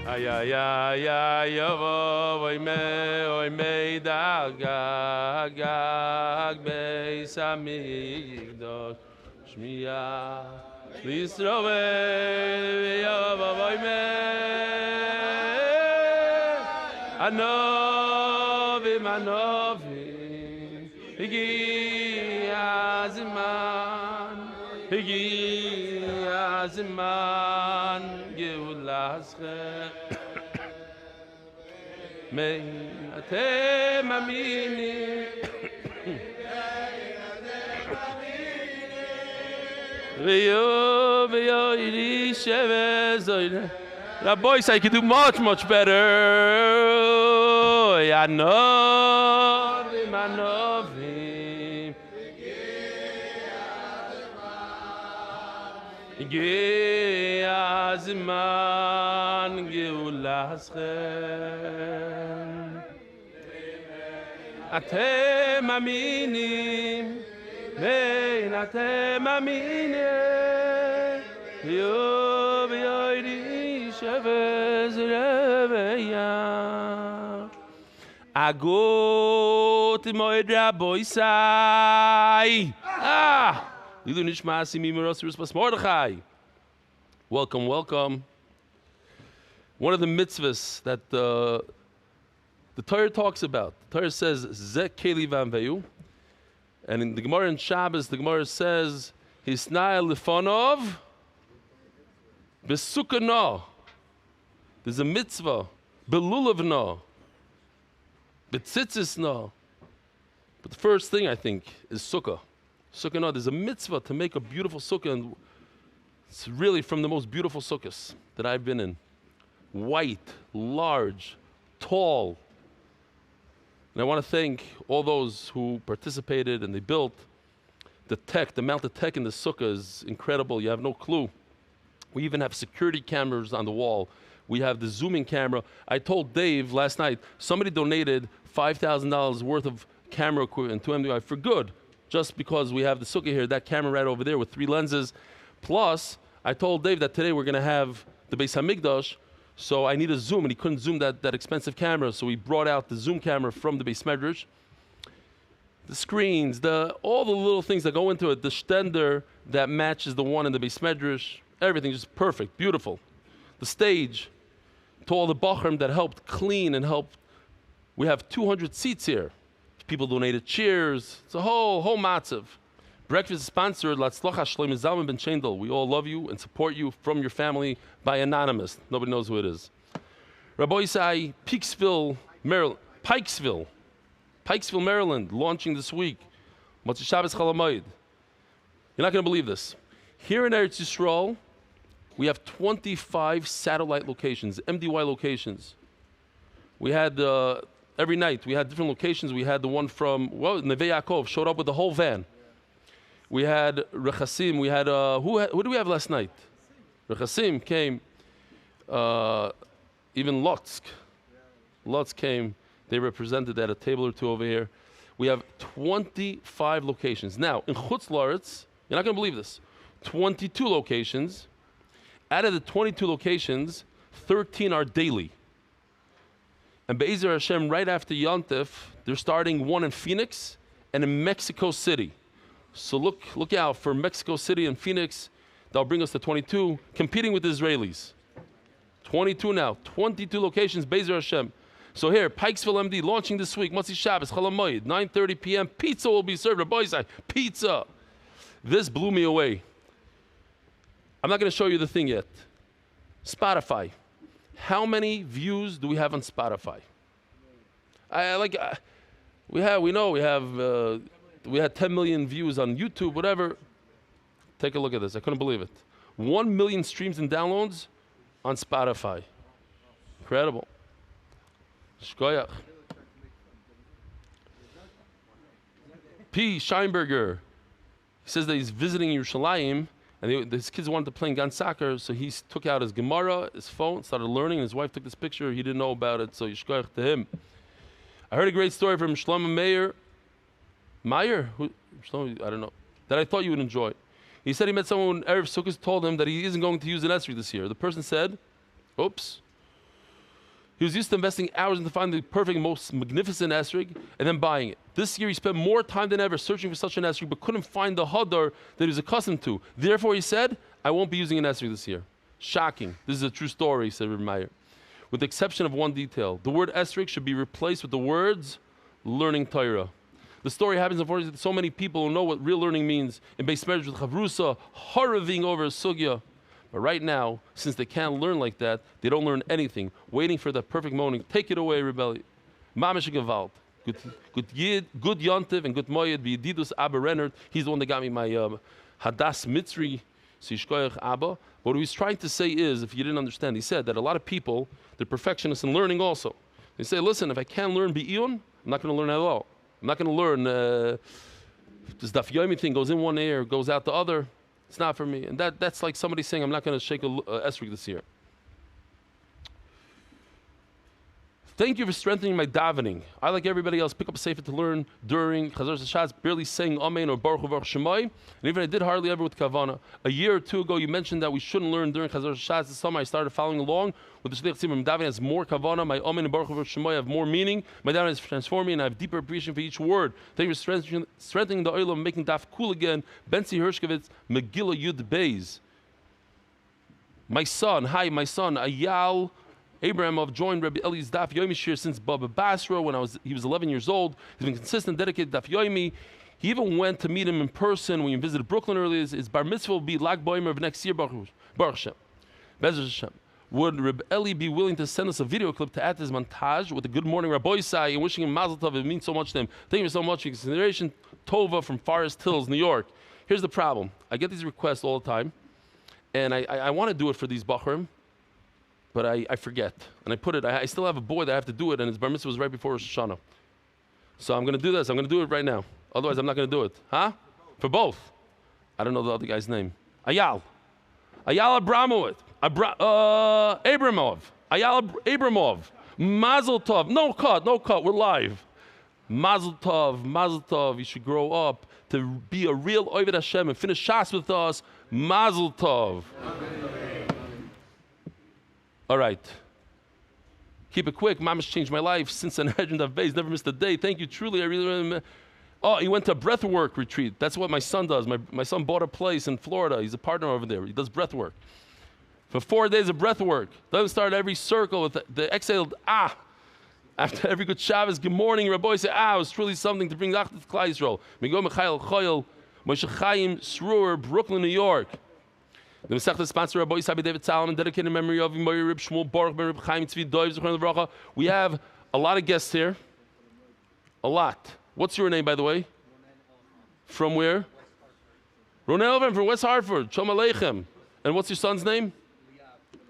Ay ay ay ay oy me da gag beis amigdor shmiya lisrove oy me anovim higi azman geulasche mein atem amini veyo iri shevezoyne. Rabbi said I could do much better. I know manovim Igi azman geulaschem Atem aminim Vein atem aminim Yo v'yoyri shavez reveya Agot Moed Raboisai. Lilu nishmasi mimerosirus pas Mordechai. Welcome, welcome. One of the mitzvahs that the Torah talks about. The Torah says Ze Keli Vanveyu, and in the Gemara in Shabbos, the Gemara says Hisnai Lifonov Besukano. There's a mitzvah Belulavno. Betzitzis no. But the first thing I think is sukkah. Sukkah no. There's a mitzvah to make a beautiful sukkah, and it's really from the most beautiful sukkahs that I've been in. White, large, tall. And I want to thank all those who participated and they built. The amount of tech in the sukkah is incredible. You have no clue. We even have security cameras on the wall. We have the zooming camera. I told Dave last night, somebody donated $5,000 worth of camera equipment to MDI for good, just because we have the sukkah here, that camera right over there with 3 lenses. Plus, I told Dave that today we're going to have the Beis Hamikdash, so I need a zoom, and he couldn't zoom that expensive camera, so we brought out the zoom camera from the Beis Medrash. The screens, all the little things that go into it, the stender that matches the one in the Beis Medrash, everything just perfect, beautiful. The stage, to all the bachrim that helped clean and helped. We have 200 seats here. People donated chairs. It's a whole matzav. Breakfast is sponsored. Latzlocha Shlomo Zalman ben Chendel. We all love you and support you from your family by anonymous. Nobody knows who it is. Rabbi Isai, Pikesville, Maryland, launching this week. Motzei Shabbos Chol Moed. You're not going to believe this. Here in Eretz Yisrael, we have 25 satellite locations, MDY locations. We had every night, we had different locations. We had the one from Neve Yaakov, showed up with the whole van. We had Rechasim, we had, who did we have last night? Rechasim came, even Lotsk. Lotsk came, they represented at a table or two over here. We have 25 locations. Now, in Chutz La'aretz, you're not going to believe this, 22 locations. Out of the 22 locations, 13 are daily. And Be'ezer Hashem, right after Yontif, they're starting one in Phoenix and in Mexico City. So look out for Mexico City and Phoenix. That'll bring us to 22, competing with the Israelis. 22 now, 22 locations, Be'ezer Hashem. So here, Pikesville MD, launching this week, Motzei Shabbos, Chol Moed, 9:30 p.m. Pizza will be served. Boys, pizza. This blew me away. I'm not going to show you the thing yet. Spotify. How many views do we have on Spotify? We had 10 million views on YouTube, whatever. Take a look at this. I couldn't believe it. 1 million streams and downloads on Spotify. Incredible. Shkoyach. P. Scheinberger. He says that he's visiting Yerushalayim, and his kids wanted to play gun soccer, so he took out his Gemara, his phone, started learning, and his wife took this picture. He didn't know about it, so yishkoyach to him. I heard a great story from Shlomo Meyer? I don't know. That I thought you would enjoy. He said he met someone when Erev Sukkot told him that he isn't going to use an esrog this year. The person said, oops, He was used to investing hours into finding the perfect, most magnificent esrog and then buying it. This year he spent more time than ever searching for such an esrog but couldn't find the hadar that he was accustomed to. Therefore he said, I won't be using an esrog this year. Shocking. This is a true story, said Reb Meir. With the exception of one detail. The word esrog should be replaced with the words learning Torah. The story happens, unfortunately, that so many people who know what real learning means in base marriage with chavrusa, haraving over a sugya. But right now, since they can't learn like that, they don't learn anything, waiting for that perfect moment. Take it away, rebellion. Mamish Gewalt. Good Yontiv and good Moed, B'Yedidus Abba Rennert. He's the one that got me my Hadas Mitzri, Sishkoyach Abba. What he's trying to say is, if you didn't understand, he said that a lot of people, they're perfectionists in learning also. They say, listen, if I can't learn Be'iyun, I'm not going to learn at all. I'm not going to learn this Daf Yomi thing goes in one ear, goes out the other. It's not for me. And that's like somebody saying, I'm not going to shake a esrog this year. Thank you for strengthening my davening. I, like everybody else, pick up a sefer to learn during Chazar Shas, barely saying Amen or Baruch Hu Baruch Shemai. And even I did hardly ever with Kavana. A year or two ago, you mentioned that we shouldn't learn during Chazar Shas. This summer, I started following along with the Shliach Tzibur. My davening has more Kavana. My Amen and Baruch Hu Baruch Shemai have more meaning. My davening is transforming, and I have deeper appreciation for each word. Thank you for strengthening the Olam, making Daf cool again. Benzi Hershkovitz, Megillah Yud Beis. My son, Ayal Abraham joined Rabbi Eli's Daf Yomi shir since Baba Basra when he was 11 years old. He's been consistent, dedicated to Daf Yomi. He even went to meet him in person when he visited Brooklyn earlier. His bar mitzvah will be Lag Boimer of next year, Baruch Hashem. Be'ezras Hashem. Would Rabbi Eli be willing to send us a video clip to add to his montage with a good morning Rabbi Isai and wishing him Mazel Tov? It means so much to him. Thank you so much for your consideration. Tova from Forest Hills, New York. Here's the problem. I get these requests all the time, and I want to do it for these Bachrim, but I forget. And I still have a boy that I have to do it, and his bar mitzvah was right before Rosh Hashanah. So I'm going to do this. I'm going to do it right now. Otherwise, I'm not going to do it. Huh? For both. I don't know the other guy's name. Ayal Abramov. Abramov. Ayal Abramov. Mazel Tov. No cut. We're live. Mazel Tov. You should grow up to be a real Oved Hashem and finish Shas with us. Mazel Tov. All right. Keep it quick. Mama's changed my life since an agent of base. Never missed a day. Thank you. Truly, I really. Oh, he went to a breathwork retreat. That's what my son does. My son bought a place in Florida. He's a partner over there. He does breathwork. For 4 days of breathwork. Doesn't start every circle with the exhaled ah. After every good Shabbos, good morning, Rabbi say ah. It was truly something to bring Achd to Klal Yisrael. Migo Michael Choyel, Moshe Chaim Sruer, Brooklyn, New York. The Masechta sponsor Rabbi Isabi David Salomon, dedicated in memory of Moed Rib Shmuel Baruch Ben Rib Chaim Tzvi Doiv Zechron Levracha. We have a lot of guests here. A lot. What's your name, by the way? From where? Ron Elvin from West Hartford. Shalom Aleichem. And what's your son's name?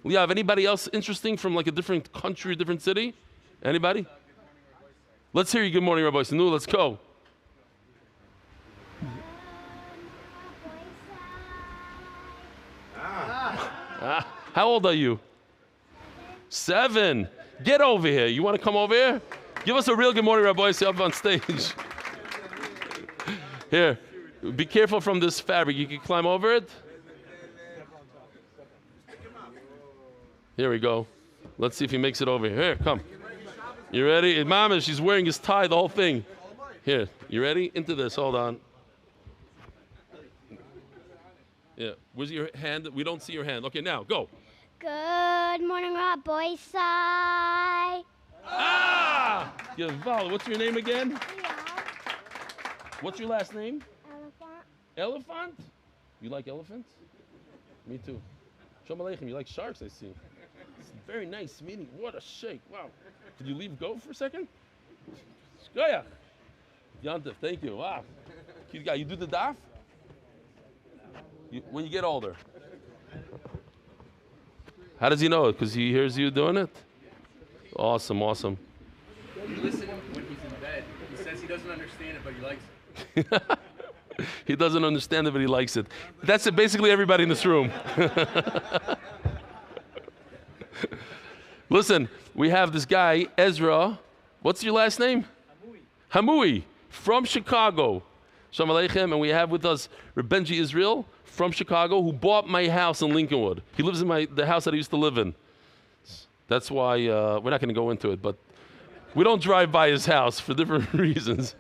Liav. Anybody else interesting from like a different country, a different city? Anybody? Let's hear you. Good morning, Rabbi Sanu. Let's go. How old are you? 7. Get over here. You want to come over here? Give us a real good morning, Rabbi. Say up on stage. Here. Be careful from this fabric. You can climb over it. Here we go. Let's see if he makes it over here. Here, come. You ready? Mama, she's wearing his tie, the whole thing. Here. You ready? Into this. Hold on. Yeah. Where's your hand? We don't see your hand. Okay, now, go. Good morning, Rabbi Sai. Ah! Yaval, what's your name again? Yeah. What's your last name? Elephant. Elephant? You like elephants? Me too. Shalom Aleichem, you like sharks, I see. It's very nice meeting. What a shake. Wow. Did you leave go for a second? Shkoyach. Yantif, thank you. Wow. Cute guy. You do the daf? When you get older. How does he know it? Because he hears you doing it? Awesome, awesome. You listen when he's in bed. He says he doesn't understand it, but he likes it. He doesn't understand it, but he likes it. That's it, basically everybody in this room. Listen, we have this guy, Ezra. What's your last name? Hamui, from Chicago. Shalom Aleichem, and we have with us Benji Israel from Chicago, who bought my house in Lincolnwood. He lives in the house that I used to live in. That's why we're not going to go into it, but we don't drive by his house for different reasons.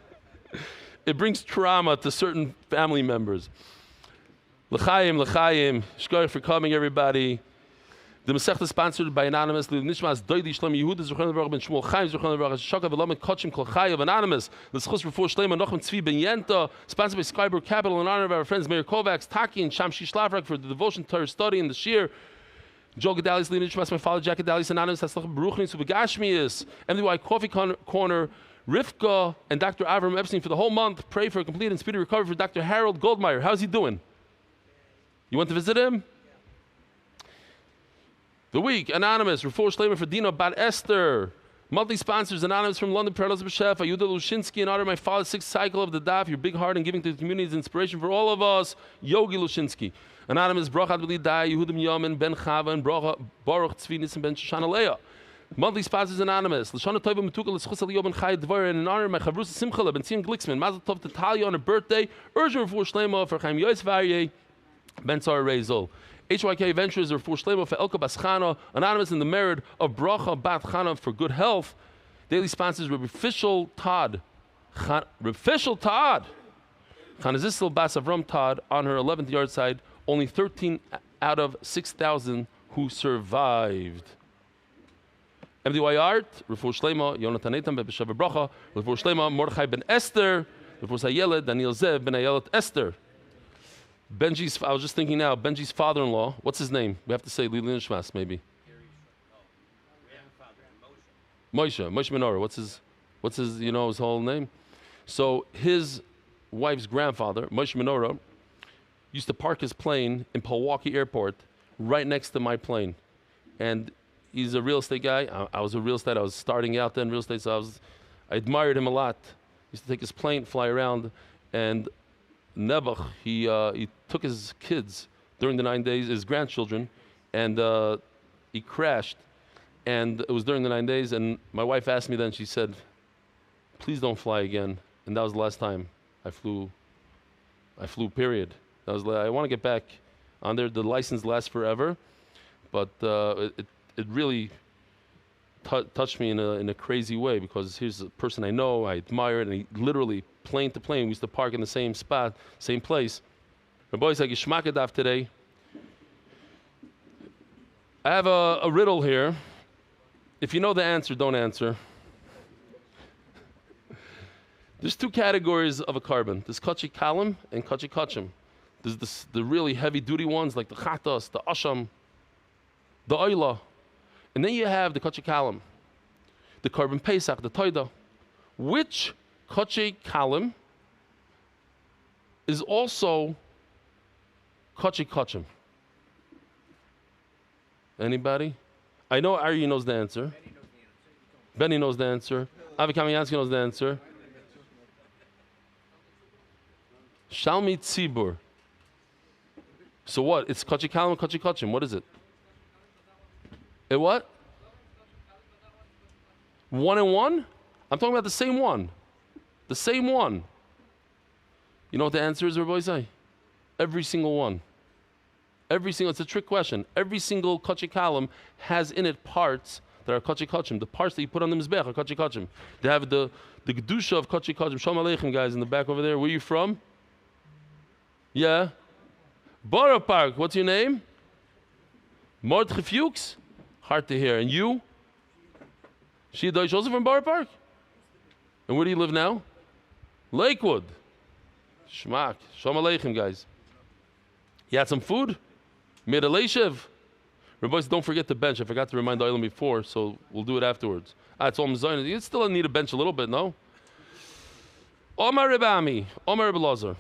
It brings trauma to certain family members. L'chaim, l'chaim. Shkoyach for coming, everybody. The Masechta is sponsored by Anonymous. Nishmas Doidi Shlem Yehuda Zechron Levrach Ben Shmuel Chaim Zechron Levrach Shaka V'Lamed Kachim Kol Chayav Anonymous. L'schus Refuah Shlema Nochem Tzvi Ben Yenta. Sponsored by Skybrook Capital in honor of our friends Meir Kovacs, Taki, and Shamshi Shlavrak for the devotion to her study and the shir. Joe Gedalis, Lina Nishmas, my father Jack Gedalis, Anonymous, Haslach Baruchni Subagashmius, MDY Coffee Corner, Rivka, and Dr. Avram Epstein for the whole month. Pray for a complete and speedy recovery for Dr. Harold Goldmeyer. How's he doing? You went to visit him? The week, Anonymous, Refuah Shleimer for Dina Bat Esther. Monthly sponsors, Anonymous from London, Perlos B'Shef, Ayuda Lushinsky, in honor of my father's 6th cycle of the Daf, your big heart and giving to the community is inspiration for all of us. Yogi Lushinsky. Anonymous, Brachat B'li Dai, Yehudim Yamin, Ben Chava, and Baruch Tzvi Nissen Ben Shoshana Leah. Monthly sponsors, Anonymous, Lashana Toiva Metuka L'Schus Aliyah Ben Chai Dvar, and in honor of my Chavrusa Simcha Ben Tzim Glicksman, Mazel Tov to Talia on her birthday, urgent Refuah Shleimer for Chaim Yoetz Varyeh, Ben Tzar Reizol. HYK Ventures are for Shlema for Elka Baschana, Anonymous in the merit of Bracha Bat Chana for good health. Daily sponsors Rabbi Fishel Todd. Rabbi Fishel Todd. Chanazistel Bas Avram Todd on her 11th yard side. Only 13 out of 6,000 who survived. MDY Art, Refuah Shlema, Yonatan Eitan Ben B'Shav Bracha, Refuah Shlema, Mordechai Ben Esther, Refuah Hayeled, Daniel Zev Ben Ayelet Esther. Benji's, I was just thinking now, Benji's father-in-law, what's his name? We have to say Lili Nishmas, maybe. Moshe Menorah. What's his, you know, his whole name? So his wife's grandfather, Moshe Menorah, used to park his plane in Milwaukee Airport right next to my plane. And he's a real estate guy. I was a real estate, I was starting out then in real estate, so I admired him a lot. He used to take his plane, fly around, and Nebuch, he took his kids during the 9 days, his grandchildren, and he crashed. And it was during the 9 days, and my wife asked me then, she said, please don't fly again. And that was the last time I flew, period. I was like, I want to get back on there. The license lasts forever, but it really touched me in a crazy way, because here's a person I know, I admire, and he literally, plane to plane, we used to park in the same spot, same place. My boys, I Geschmack Daf today. I have a riddle here. If you know the answer, don't answer. There's two categories of a carbon. There's kachi kalim and kachi kachim. There's the really heavy duty ones like the chatas, the asham, the oila. And then you have the kachi kalim, the carbon pesach, the toida. Which kachi kalim is also kachi kachim? Anybody? I know Ari knows the answer. Benny knows the answer. Avi Kamiansky knows the answer. Shalmi Tzibur. So what? It's kachi kalim, kachi kachim. What is it? It what? 1 and 1? I'm talking about the same one. The same one. You know what the answer is, Rabbi Zay? Every single one. It's a trick question. Every single kachi kalim has in it parts that are kachi kachim. The parts that you put on the mizbech are kachi kachim. They have the gedusha of kachi kachim. Shalom aleichem, guys, in the back over there. Where are you from? Yeah? Borough Park. What's your name? Mordechai Fuchs? Hard to hear. And you? She Deutsch also from Borough Park? And where do you live now? Lakewood. Shmak. Shalom aleichem, guys. You had some food? Made a leishev? Boys, don't forget the bench. I forgot to remind the Oilam before, so we'll do it afterwards. It's all Mizayna. You still need a bench a little bit, no? Omar Rebami. Omar Rebelazar.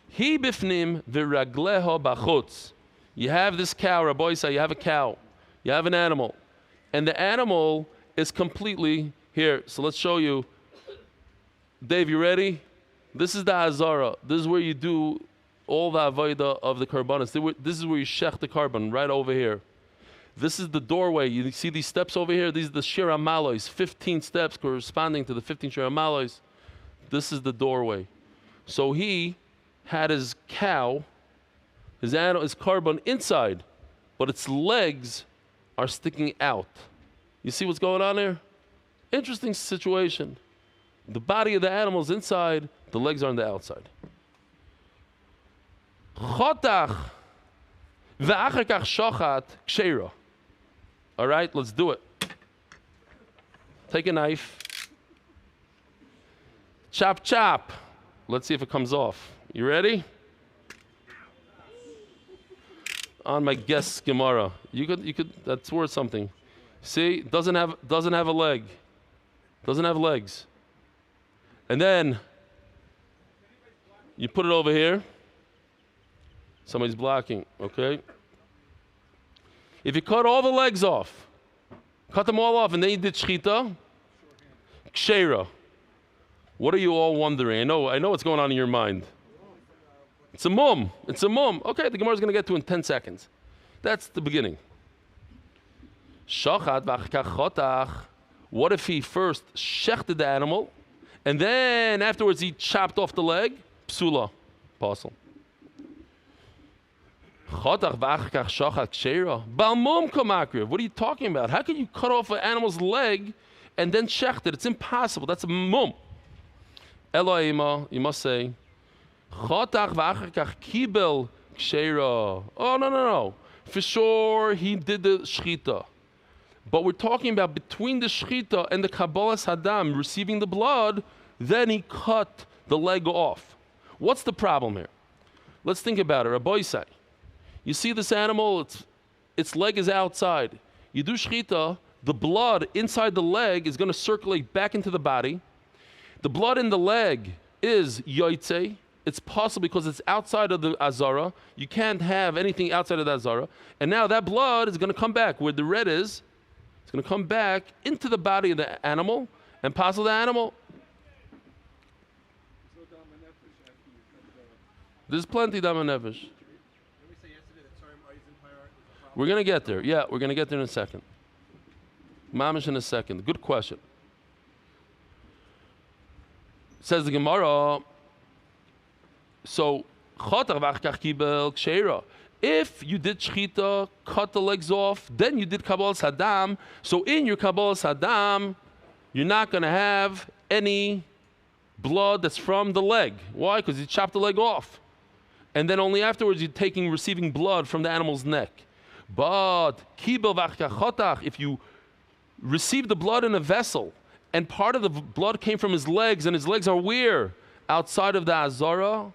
He bifnim viragleho bachutz. You have this cow, Rabbi say, you have a cow. You have an animal. And the animal is completely here. So let's show you. Dave, you ready? This is the Hazara. This is where you do all the avodah of the karbanos. This is where you shech the carbon, right over here. This is the doorway. You see these steps over here? These are the shir amalois, 15 steps corresponding to the 15 shir amalois. This is the doorway. So he had his cow, his animal, his carbon inside, but its legs are sticking out. You see what's going on there? Interesting situation. The body of the animal is inside, the legs are on the outside. Chotach ve'achar kach shochat ksheira. All right, let's do it. Take a knife. Chop, chop. Let's see if it comes off. You ready? On my guest Gemara. You could. That's worth something. See, doesn't have a leg. Doesn't have legs. And then you put it over here. Somebody's blocking. Okay. If you cut all the legs off, cut them all off, and then you did shchita, ksheira. What are you all wondering? I know what's going on in your mind. It's a mum. It's a mum. Okay, the Gemara is going to get to in 10 seconds. That's the beginning. Shachat v'achar chotach. What if he first shechted the animal, and then afterwards he chopped off the leg? Psula, apostle. Chotach v'achar shachat ksheira. Bal mum kamakriv. What are you talking about? How can you cut off an animal's leg and then shecht it? It's impossible. That's a mum. Elohima, you must say, Chotach v'achar kach kibel ksheira. Oh, no. For sure, he did the shchita. But we're talking about between the shchita and the kabbalas hadam, receiving the blood, then he cut the leg off. What's the problem here? Let's think about it. Rabbi say, you see this animal, its leg is outside. You do shchita, the blood inside the leg is going to circulate back into the body. The blood in the leg is yoitze. It's possible because it's outside of the azara. You can't have anything outside of the azara. And now that blood is going to come back where the red is. It's going to come back into the body of the animal and passel the animal. There's plenty dam nefesh. We're going to get there. Yeah, we're going to get there in a second. Mamish in a second. Good question. Says the Gemara, so if you did shchita, cut the legs off, then you did kabbalas hadam. So in your kabbalas hadam, you're not going to have any blood that's from the leg. Why? Because you chopped the leg off, and then only afterwards you're receiving blood from the animal's neck. But kibel v'achar, if you receive the blood in a vessel, and part of the blood came from his legs, and his legs are where? Outside of the azara,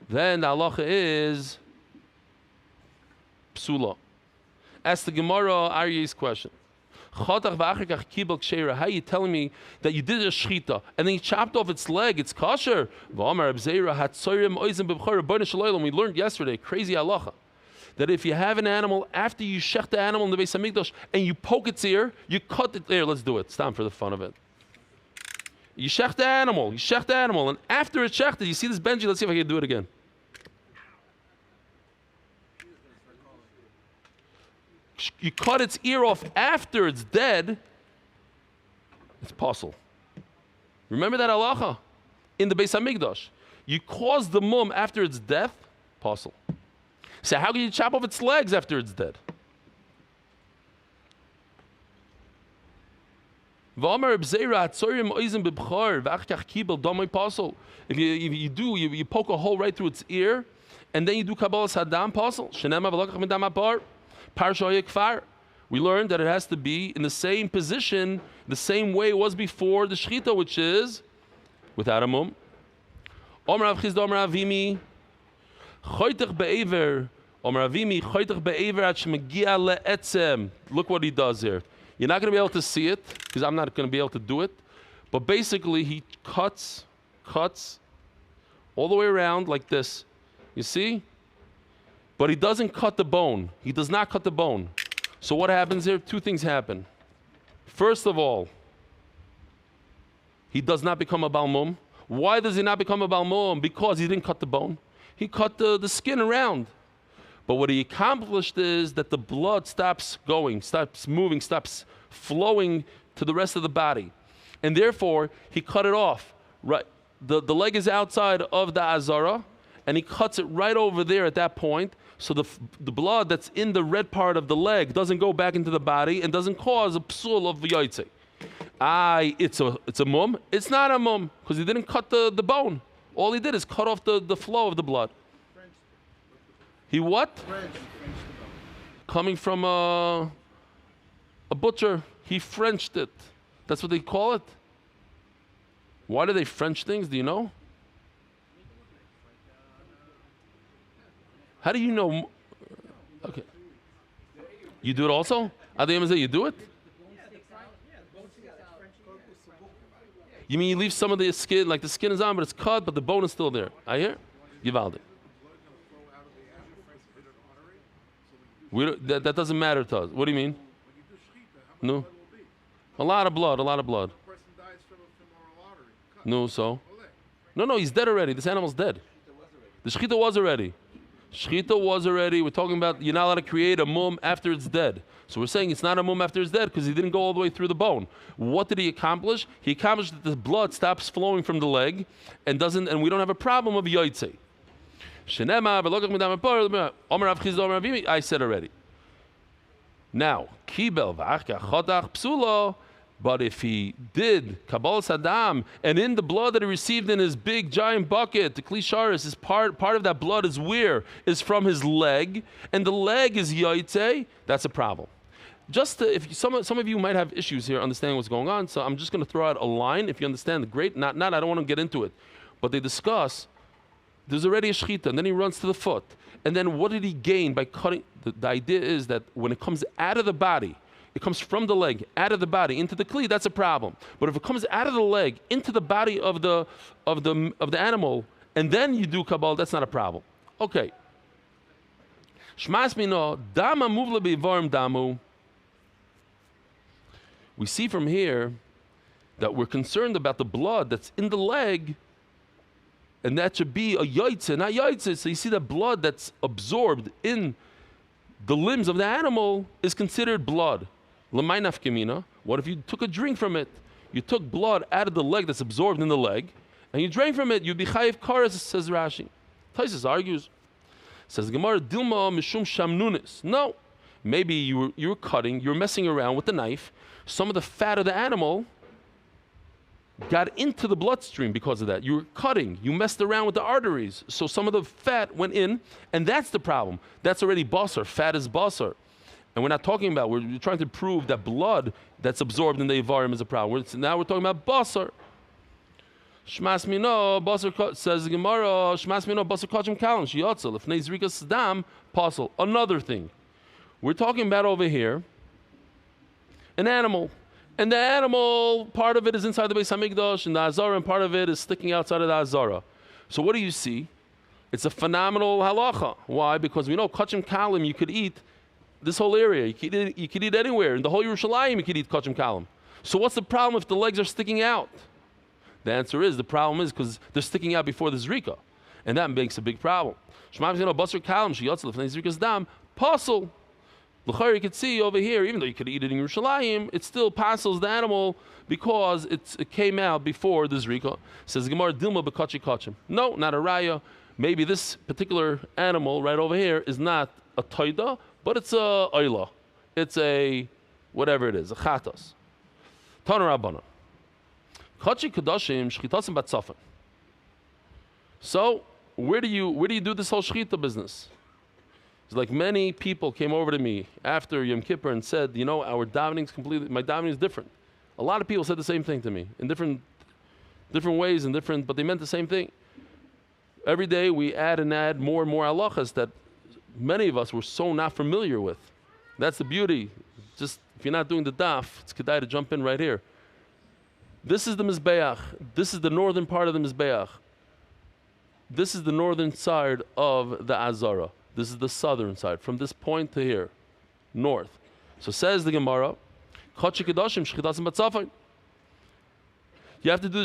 then the halacha is psula. Ask the Gemara Aryeh's question. How are you telling me that you did a shchita and then you chopped off its leg? It's kosher. We learned yesterday, crazy halacha, that if you have an animal, after you shech the animal in the Beis Hamikdash and you poke its ear, you cut it there. Let's do it. It's time for the fun of it. You shech the animal, and after it's shechted, you see this Benji? Let's see if I can do it again. You cut its ear off after it's dead, it's possible. Remember that halacha? In the Beis Hamikdash. You cause the mum after its death, possible. So how can you chop off its legs after it's dead? If you poke a hole right through its ear, and then you do kabbalas hadam, possible. We learned that it has to be in the same position, the same way it was before the shechita, which is without a mum. Look what he does here. You're not going to be able to see it because I'm not going to be able to do it. But basically, he cuts all the way around like this. You see? But he doesn't cut the bone. He does not cut the bone. So what happens here? Two things happen. First of all, he does not become a balmum. Why does he not become a balmum? Because he didn't cut the bone. He cut the skin around. But what he accomplished is that the blood stops going, stops moving, stops flowing to the rest of the body. And therefore, he cut it off. Right. The leg is outside of the azara, and he cuts it right over there at that point, so the blood that's in the red part of the leg doesn't go back into the body and doesn't cause a psul of yotzei. It's a mum. It's not a mum because he didn't cut the bone. All he did is cut off the flow of the blood. He what? Coming from a butcher, he Frenched it. That's what they call it. Why do they French things? Do you know? How do you know? Okay. You do it also? You do it? You mean you leave some of the skin, like the skin is on, but it's cut, but the bone is still there. I hear? Givaldi. That doesn't matter to us. What do you mean? No. A lot of blood. No, so? No, he's dead already. This animal's dead. The shechita was already. We're talking about you're not allowed to create a mum after it's dead. So we're saying it's not a mum after it's dead because he didn't go all the way through the bone. What did he accomplish? He accomplished that the blood stops flowing from the leg and we don't have a problem of yotzei. I said already. Now, but if he did Kabbalah Saddam, and in the blood that he received in his big giant bucket, the klisharis is part of that blood is where? Is from his leg, and the leg is yotzei, that's a problem. If some of you might have issues here understanding what's going on, so I'm just going to throw out a line. If you understand, great. Not. I don't want to get into it, but they discuss. There's already a shechita, and then he runs to the foot, and then what did he gain by cutting? The idea is that when it comes out of the body, it comes from the leg out of the body into the kli. That's a problem. But if it comes out of the leg into the body of the animal, and then you do kabbalah, that's not a problem. Okay. Shmas mino dama muvla beivarim damu. We see from here that we're concerned about the blood that's in the leg, and that should be a yotzei, not yotzei. So you see that blood that's absorbed in the limbs of the animal is considered blood. L'may nafkamina. What if you took a drink from it? You took blood out of the leg that's absorbed in the leg, and you drank from it. You'd be chayiv kares, says Rashi. Taisus argues. Says Gemara dilma mishum shamnunis. No, maybe you were cutting, you were messing around with the knife. Some of the fat of the animal got into the bloodstream because of that. You were cutting, you messed around with the arteries, so some of the fat went in, and that's the problem. That's already basar. Fat is basar. And we're not talking about, we're trying to prove that blood that's absorbed in the ivarim is a problem. Now we're talking about basar. Shmas mino, basar, says the Gemara, Shmas mino, basar kachim kalam, shiyotzel, if nezrika sadam, pasul. Another thing. We're talking about over here, an animal. And the animal, part of it is inside the Beis Hamikdash, and the Azara, and part of it is sticking outside of the Azara. So what do you see? It's a phenomenal halacha. Why? Because we know kachim kalim, you could eat this whole area. You could eat anywhere. In the whole Yerushalayim, you could eat kachim kalim. So what's the problem if the legs are sticking out? The answer is, the problem is because they're sticking out before the zrika. And that makes a big problem. Shema basar kalim, sheyotzel lefnei zrikas dam, pasul. L'chayr, you could see over here, even though you could eat it in Yerushalayim, it still passes the animal because it came out before the zrika. Says Gemara dilma b'kachi kachim. No, not a raya. Maybe this particular animal right over here is not a toida, but it's a oila. It's a whatever it is, a chatos. Tana Rabbana. Kachi kadashim shchitasim batzafan. So where do you do this whole shchita business? It's like many people came over to me after Yom Kippur and said, you know, our davening is completely, my davening is different. A lot of people said the same thing to me in different ways and but they meant the same thing. Every day we add more and more halachas that many of us were so not familiar with. That's the beauty. Just if you're not doing the daf, it's kedai to jump in right here. This is the mizbeach. This is the northern part of the mizbeach. This is the northern side of the Azara. This is the southern side, from this point to here, north. So says the Gemara, you have to do the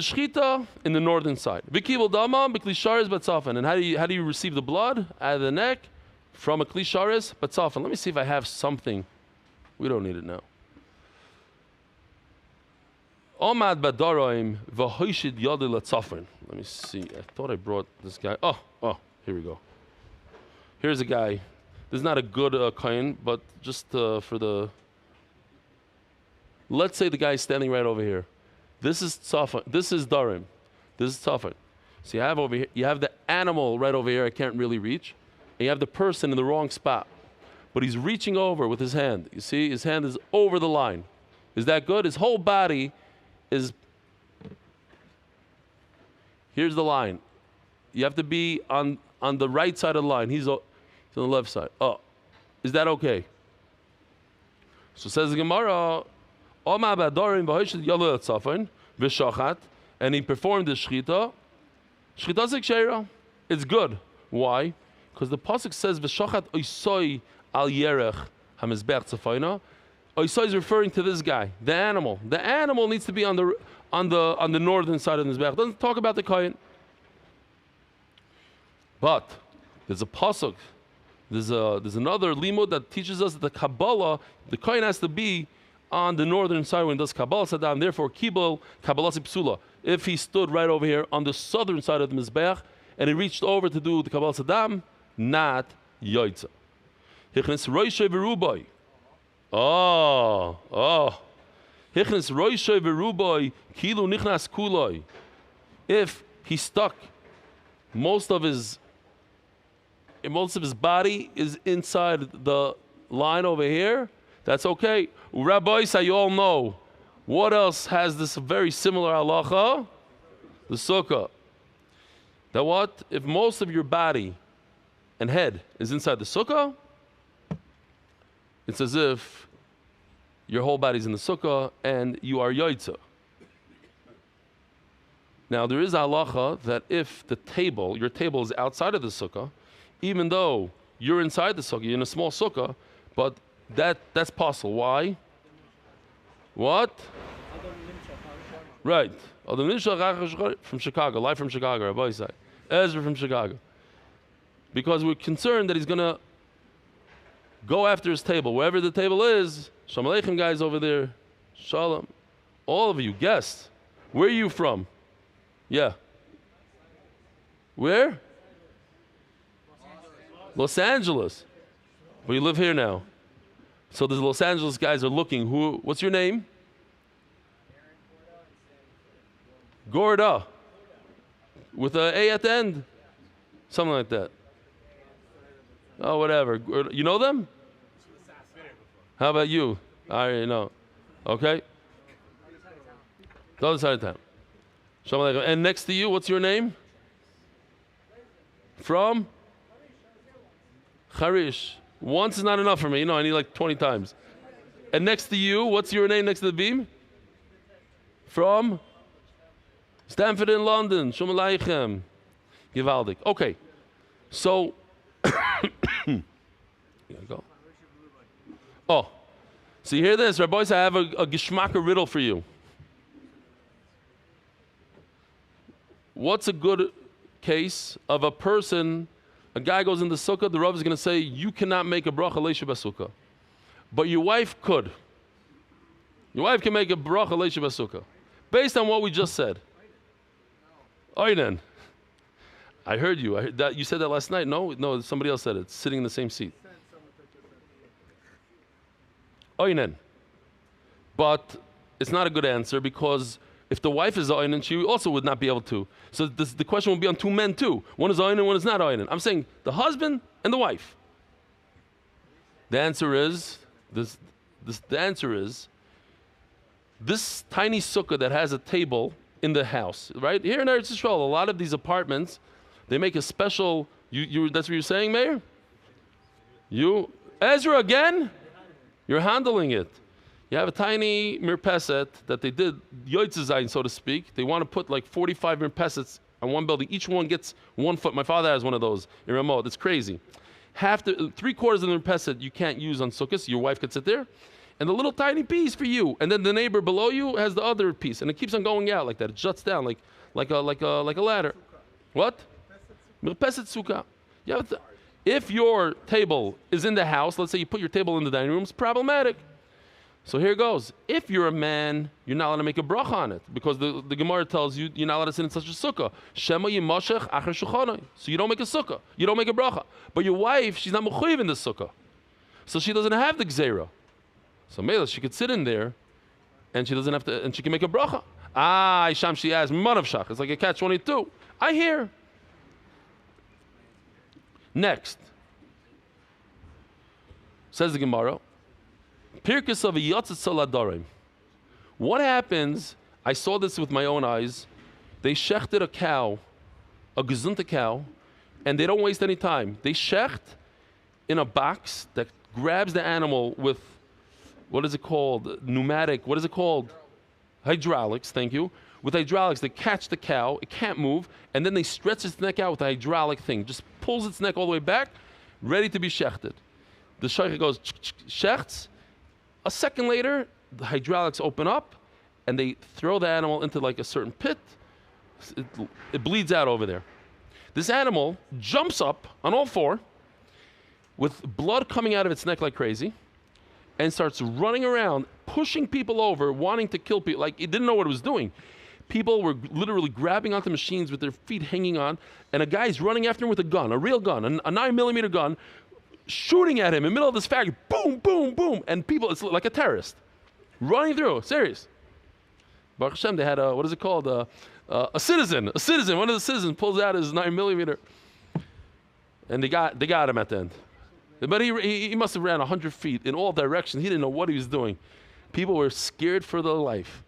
shchita in the northern side. And how do you receive the blood out of the neck? From a klisharis batzafan. Let me see if I have something. We don't need it now. Omad badaroim v'hoishid yadil atzafan. Let me see. I thought I brought this guy. Oh, Here we go. Here's a guy. This is not a good kohen, but just for the... Let's say the guy is standing right over here. This is tzafon. This is darim. This is tzafon. So you have over here, you have the animal right over here. I can't really reach. And you have the person in the wrong spot. But he's reaching over with his hand. You see, his hand is over the line. Is that good? His whole body is... Here's the line. You have to be on the right side of the line. He's on the left side. Oh, is that okay? So says the Gemara, and he performed the shchita. It's good. Why? Because the pasuk says v'shachat oisoi al yerech hamizbech tzafayna. Oisoi is referring to this guy, the animal. The animal needs to be on the northern side of the mizbech. Doesn't talk about the kohen. But there's a pasuk. There's another limud that teaches us that the Kabbalah, the kohen has to be on the northern side when it does Kabbalah Sadam. Therefore, Kibel Kabbalah Psula. If he stood right over here on the southern side of the mizbech and he reached over to do the Kabbalah Sadam, not Yoitza. Hichnes Roishe Verubai. Hichnes Roishe Verubai Kilu Nichnas Kuloi. If he stuck most of his body is inside the line over here, that's okay. Rabbis, you all know. What else has this very similar halacha? The sukkah. That what? If most of your body and head is inside the sukkah, it's as if your whole body's in the sukkah and you are yoitza. Now there is a halacha that if your table is outside of the sukkah, even though you're inside the sukkah, you're in a small sukkah, but that's possible. Why? What? Right. From Chicago, live from Chicago, Rabbi Isai. Ezra from Chicago. Because we're concerned that he's going to go after his table. Wherever the table is, Shalom Aleichem guys over there. Shalom. All of you, guests. Where are you from? Yeah. Where? Los Angeles. Well, you live here now. So the Los Angeles guys are looking. What's your name? Gorda. With an A at the end. Something like that. Oh, whatever. You know them? How about you? I already know. Okay. The other side of town. Shalom Aleichem. And next to you, what's your name? From? Harish. Once is not enough for me. You know, I need like 20 times. And next to you, what's your name next to the beam? From? Stanford in London. Shalom Aleichem. Givaldik. Okay. So, you gotta go. Oh. So you hear this? Rabbi, I have a geschmacka riddle for you. What's a good case of a person... A guy goes in the sukkah, the Rav is going to say, you cannot make a bracha leisha b'sukkah. But your wife could. Your wife can make a bracha leisha b'sukkah. Based on what we just said. Oinen. I heard you. You said that last night. No, somebody else said it. Sitting in the same seat. Oinen. But it's not a good answer because if the wife is oinen, she also would not be able to. So the question will be on two men too. One is oinen, one is not oinen. I'm saying the husband and the wife. The answer is this tiny sukkah that has a table in the house, right? Here in Eretz Yisrael, a lot of these apartments, they make a special. That's what you're saying, Mayor? You, Ezra again? You're handling it. You have a tiny mirpeset that they did yoitzazayin, so to speak. They want to put like 45 mirpesets on one building. Each one gets 1 foot. My father has one of those in Ramot. It's crazy. 3/4 of the mirpeset you can't use on sukkahs. Your wife could sit there, and the little tiny piece for you. And then the neighbor below you has the other piece, and it keeps on going out like that. It juts down like a ladder. What? Mirpeset sukkah. Yeah. If your table is in the house, let's say you put your table in the dining room, it's problematic. So here goes. If you're a man, you're not allowed to make a bracha on it because the Gemara tells you you're not allowed to sit in such a sukkah. Shema yimashech acher shulchanai. So you don't make a sukkah. You don't make a bracha. But your wife, she's not mechuyev in the sukkah. So she doesn't have the gzeira. So maybe she could sit in there and she doesn't have to, and she can make a bracha. Isham, she has manavshach. It's like a catch-22. I hear. Next. Says the Gemara. Pirkis of a yotzet saladarim. What happens? I saw this with my own eyes. They shechted a cow, a gezunta cow, and they don't waste any time. They shecht in a box that grabs the animal with, what is it called? Pneumatic, what is it called? Hydraulics, thank you. With hydraulics, they catch the cow, it can't move, and then they stretch its neck out with a hydraulic thing. Just pulls its neck all the way back, ready to be shechted. The shaycha goes, shechts. A second later, the hydraulics open up, and they throw the animal into like a certain pit. It bleeds out over there. This animal jumps up on all four, with blood coming out of its neck like crazy, and starts running around, pushing people over, wanting to kill people. Like, it didn't know what it was doing. People were literally grabbing onto machines with their feet hanging on, and a guy's running after him with a gun, a real gun, a 9mm gun, shooting at him in the middle of this factory. Boom, boom, boom. And people, it's like a terrorist. Running through, serious. Baruch Hashem, they had a, what is it called? A citizen. One of the citizens pulls out his 9mm. And they got him at the end. But he must have ran 100 feet in all directions. He didn't know what he was doing. People were scared for their life.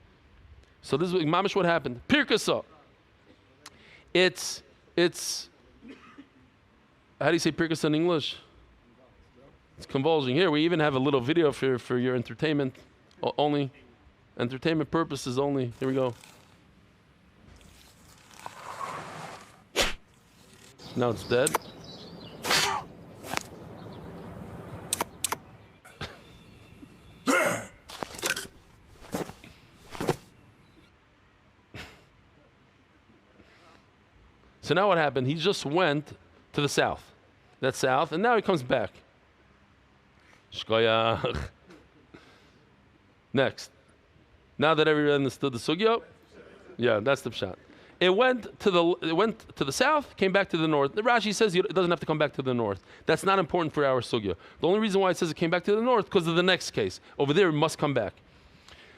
So this is mamish what happened. Pirkasa. It's how do you say pirkasa in English? It's convulsing. Here we even have a little video for your entertainment only. Entertainment purposes only. Here we go. Now it's dead. So now what happened? He just went to the south. That's south, and now he comes back. Shkoyach. Next. Now that everyone understood the sugya, yeah, that's the pshat. It went to the south, came back to the north. The Rashi says it doesn't have to come back to the north. That's not important for our sugya. The only reason why it says it came back to the north because of the next case. Over there, it must come back.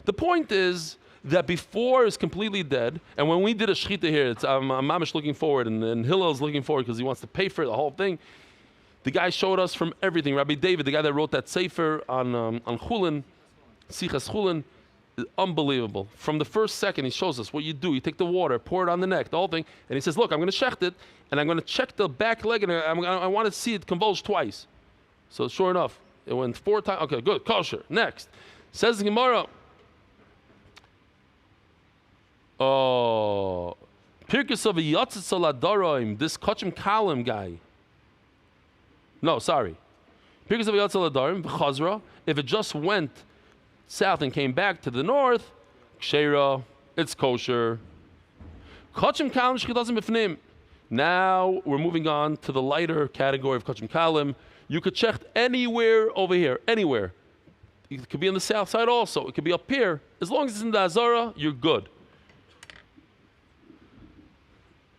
The point is that before it's completely dead, and when we did a shechita here, it's Mamish looking forward, and Hillel's looking forward because he wants to pay for the whole thing. The guy showed us from everything. Rabbi David, the guy that wrote that sefer on Chulin, Simchas HaChag, unbelievable. From the first second, he shows us what you do. You take the water, pour it on the neck, the whole thing, and he says, look, I'm going to shecht it, and I'm going to check the back leg, and I want to see it convulse twice. So sure enough, it went 4 times. Okay, good, kosher. Next. Says the Gemara, Pirkis of a Yotzet Saladaroim, this Kachim Kalim guy. No, sorry. Pirkis of a Yotzet Saladaroim, Chazra, if it just went south and came back to the north, Kshera, it's kosher. Kachim Kalim Shchitazim B'fnim. Now we're moving on to the lighter category of Kachim Kalim. You could check anywhere over here, anywhere. It could be on the south side also. It could be up here. As long as it's in the Azara, you're good.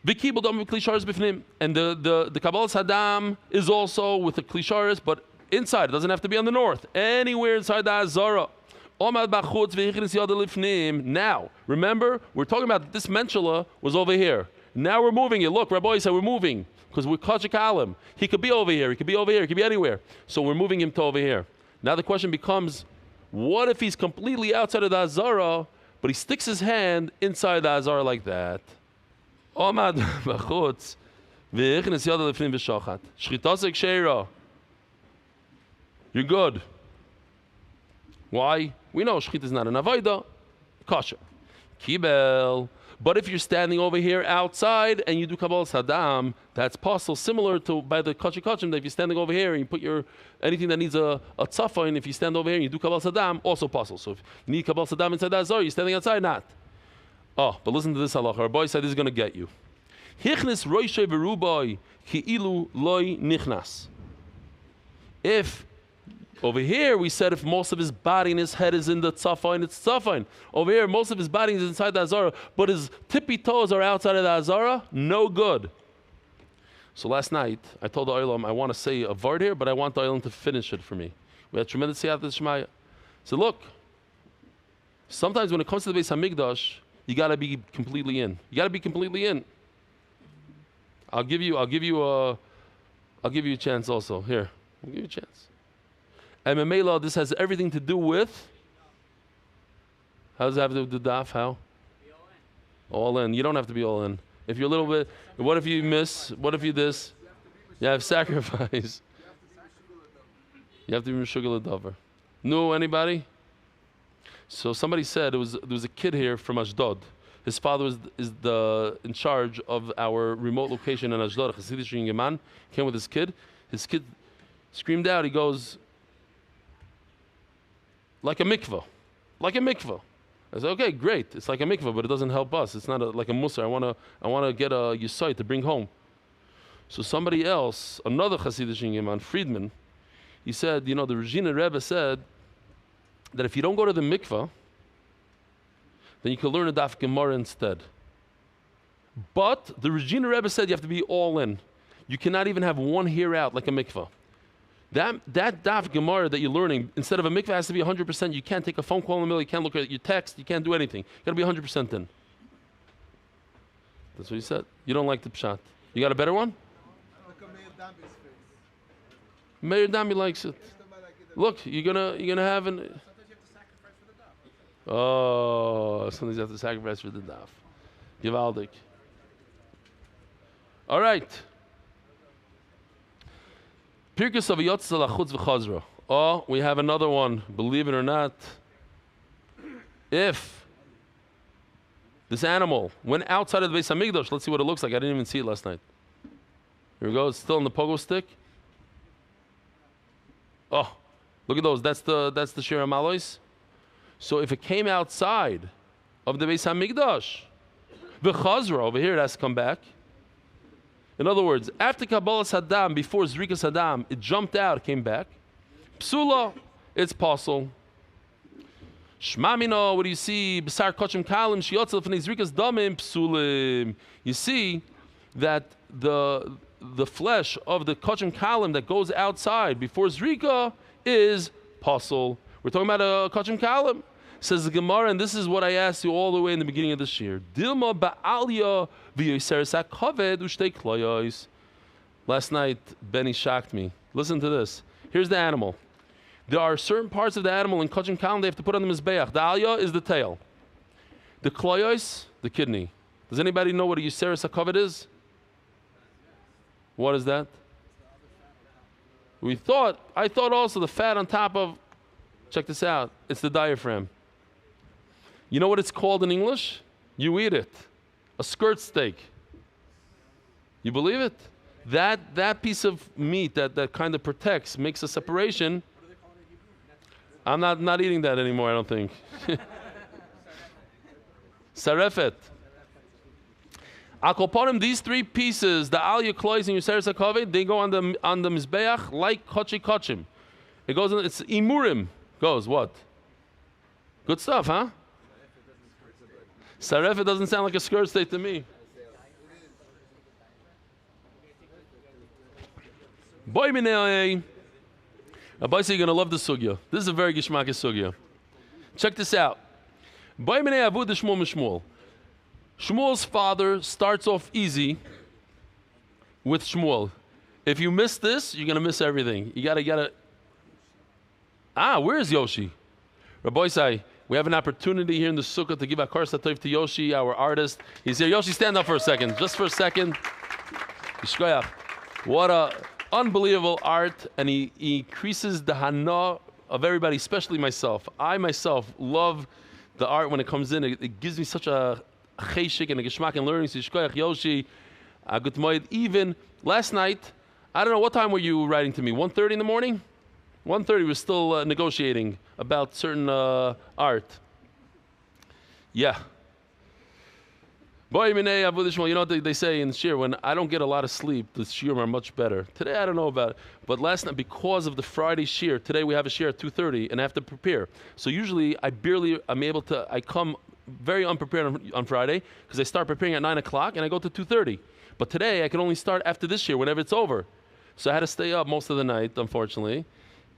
And the Kabbalas Hadam is also with the Klisharis, but inside. It doesn't have to be on the north. Anywhere inside the Azara. Now, remember, we're talking about this Menshela was over here. Now we're moving it. Look, Rabbi said we're moving because we're Kachik Alim. He could be over here. He could be over here. He could be anywhere. So we're moving him to over here. Now the question becomes, what if he's completely outside of the Azara, but he sticks his hand inside the Azara like that? You're good. Why? We know shchita is not an avodah, kosher. Kibel. But if you're standing over here outside and you do Kabbalas Hadam, that's possible. Similar to by the kachim kachim, that if you're standing over here and you put your anything that needs a tzafa, and if you stand over here and you do Kabbalas Hadam, also possible. So if you need Kabbalas Hadam inside that Azar, you're standing outside, not. Oh, but listen to this halacha. Our boy said this is going to get you. Hichnis roishay v'rubai ki ilu loy nichnas. If Over here, we said if most of his body and his head is in the tzafon, it's tzafon. Over here, most of his body is inside the Azara, but his tippy toes are outside of the Azara, no good. So last night, I told the Olam, I want to say a word here, but I want the Olam to finish it for me. We had tremendous siyata shmaya. So look, sometimes when it comes to the Beis Hamikdash, you got to be completely in. You got to be completely in. I'll give you a chance also. Here, I'll give you a chance. And Memela, this has everything to do with. How does it have to do with the daf? How? Be all in. You don't have to be all in. If you're a little bit, what if you miss? What if you this? You have sacrifice. You have to be Meshugal Davar. No, anybody? So somebody said there was a kid here from Ashdod. His father is in charge of our remote location in Ashdod. Hasidic Yaman came with his kid. His kid screamed out. He goes, like a mikvah, like a mikvah. I said, okay, great. It's like a mikvah, but it doesn't help us. It's not like a musar. I wanna get a yisai to bring home. So somebody else, another Hasidic Yaman, Friedman, he said, the Regina Rebbe said that if you don't go to the mikvah, then you can learn a daf Gemara instead. But the Regina Rebbe said you have to be all in. You cannot even have one hair out like a mikvah. That daf Gemara that you're learning, instead of a mikvah, has to be 100%. You can't take a phone call in the middle. You can't look at your text. You can't do anything. You got to be 100% in. That's what he said. You don't like the pshat. You got a better one? Meir Dami likes it. Look, you're gonna have an. Sometimes you have to sacrifice for the daf. Oh, sometimes you have to sacrifice for the daf. Givaldik. All right. Pirkus of Yotzal Achutz v'Chazra. Oh, we have another one. Believe it or not, if this animal went outside of the Beis Hamikdash, let's see what it looks like. I didn't even see it last night. Here we go. It's still in the pogo stick. Oh, look at those. That's the Shira Malois. So if it came outside of the Beis Hamikdash, the Chazra over here, it has to come back. In other words, after Kabbalah Saddam, before Zrika Saddam, it jumped out, it came back. Psula, it's possible. Shmamino, what do you see? B'sar kochim kalim shiyotzel f'nei Zrikas damim psulim. You see that the flesh of the kochim kalim that goes outside before Zrika is possible. We're talking about a kochim kalim. Says the Gemara, and this is what I asked you all the way in the beginning of this year. Dilma ba'alya v'yoseres hakaved ushtei kloyos. Last night, Benny shocked me. Listen to this. Here's the animal. There are certain parts of the animal in Kachim Kalim they have to put on the Mizbeach. The alya is the tail. The kloyos, the kidney. Does anybody know what a yoseres hakaved is? What is that? I thought also the fat on top of, check this out, it's the diaphragm. You know what it's called in English? You eat it. A skirt steak. You believe it? That piece of meat that kind of protects, makes a separation. I'm not eating that anymore, I don't think. Sarefet. Akoponim, these three pieces, the alya, klois, and yoseres hakaved, they go on the mizbeach like kochim. It goes in, it's imurim. Goes what? Good stuff, huh? Sarefet doesn't sound like a skirt steak to me. Boy minei. Rabbi, you're going to love the sugya. This is a very gishmak sugya. Check this out. Boy minei avud Shmuel mishmuel. Shmuel's father starts off easy with Shmuel. If you miss this, you're going to miss everything. You got to. Where's Yoshi? Rabbi Sai, we have an opportunity here in the sukkah to give a kar satov to Yoshi, our artist. He's here. Yoshi, stand up for a second. Just for a second. What a unbelievable art. And he increases the hana of everybody, especially myself. I myself love the art when it comes in. It gives me such a cheshik and a geschmack and learning. Yoshi, good Moed. Even last night, I don't know, what time were you writing to me? 1:30 in the morning? 1:30, we're still negotiating about certain art. Yeah. Boy, minei avud Shmuel. You know what they say in Shir? When I don't get a lot of sleep, the Shirim are much better. Today, I don't know about it. But last night, because of the Friday Shir, today we have a Shir at 2:30, and I have to prepare. So usually, I come very unprepared on Friday, because I start preparing at 9 o'clock, and I go to 2:30. But today, I can only start after this Shir, whenever it's over. So I had to stay up most of the night, unfortunately.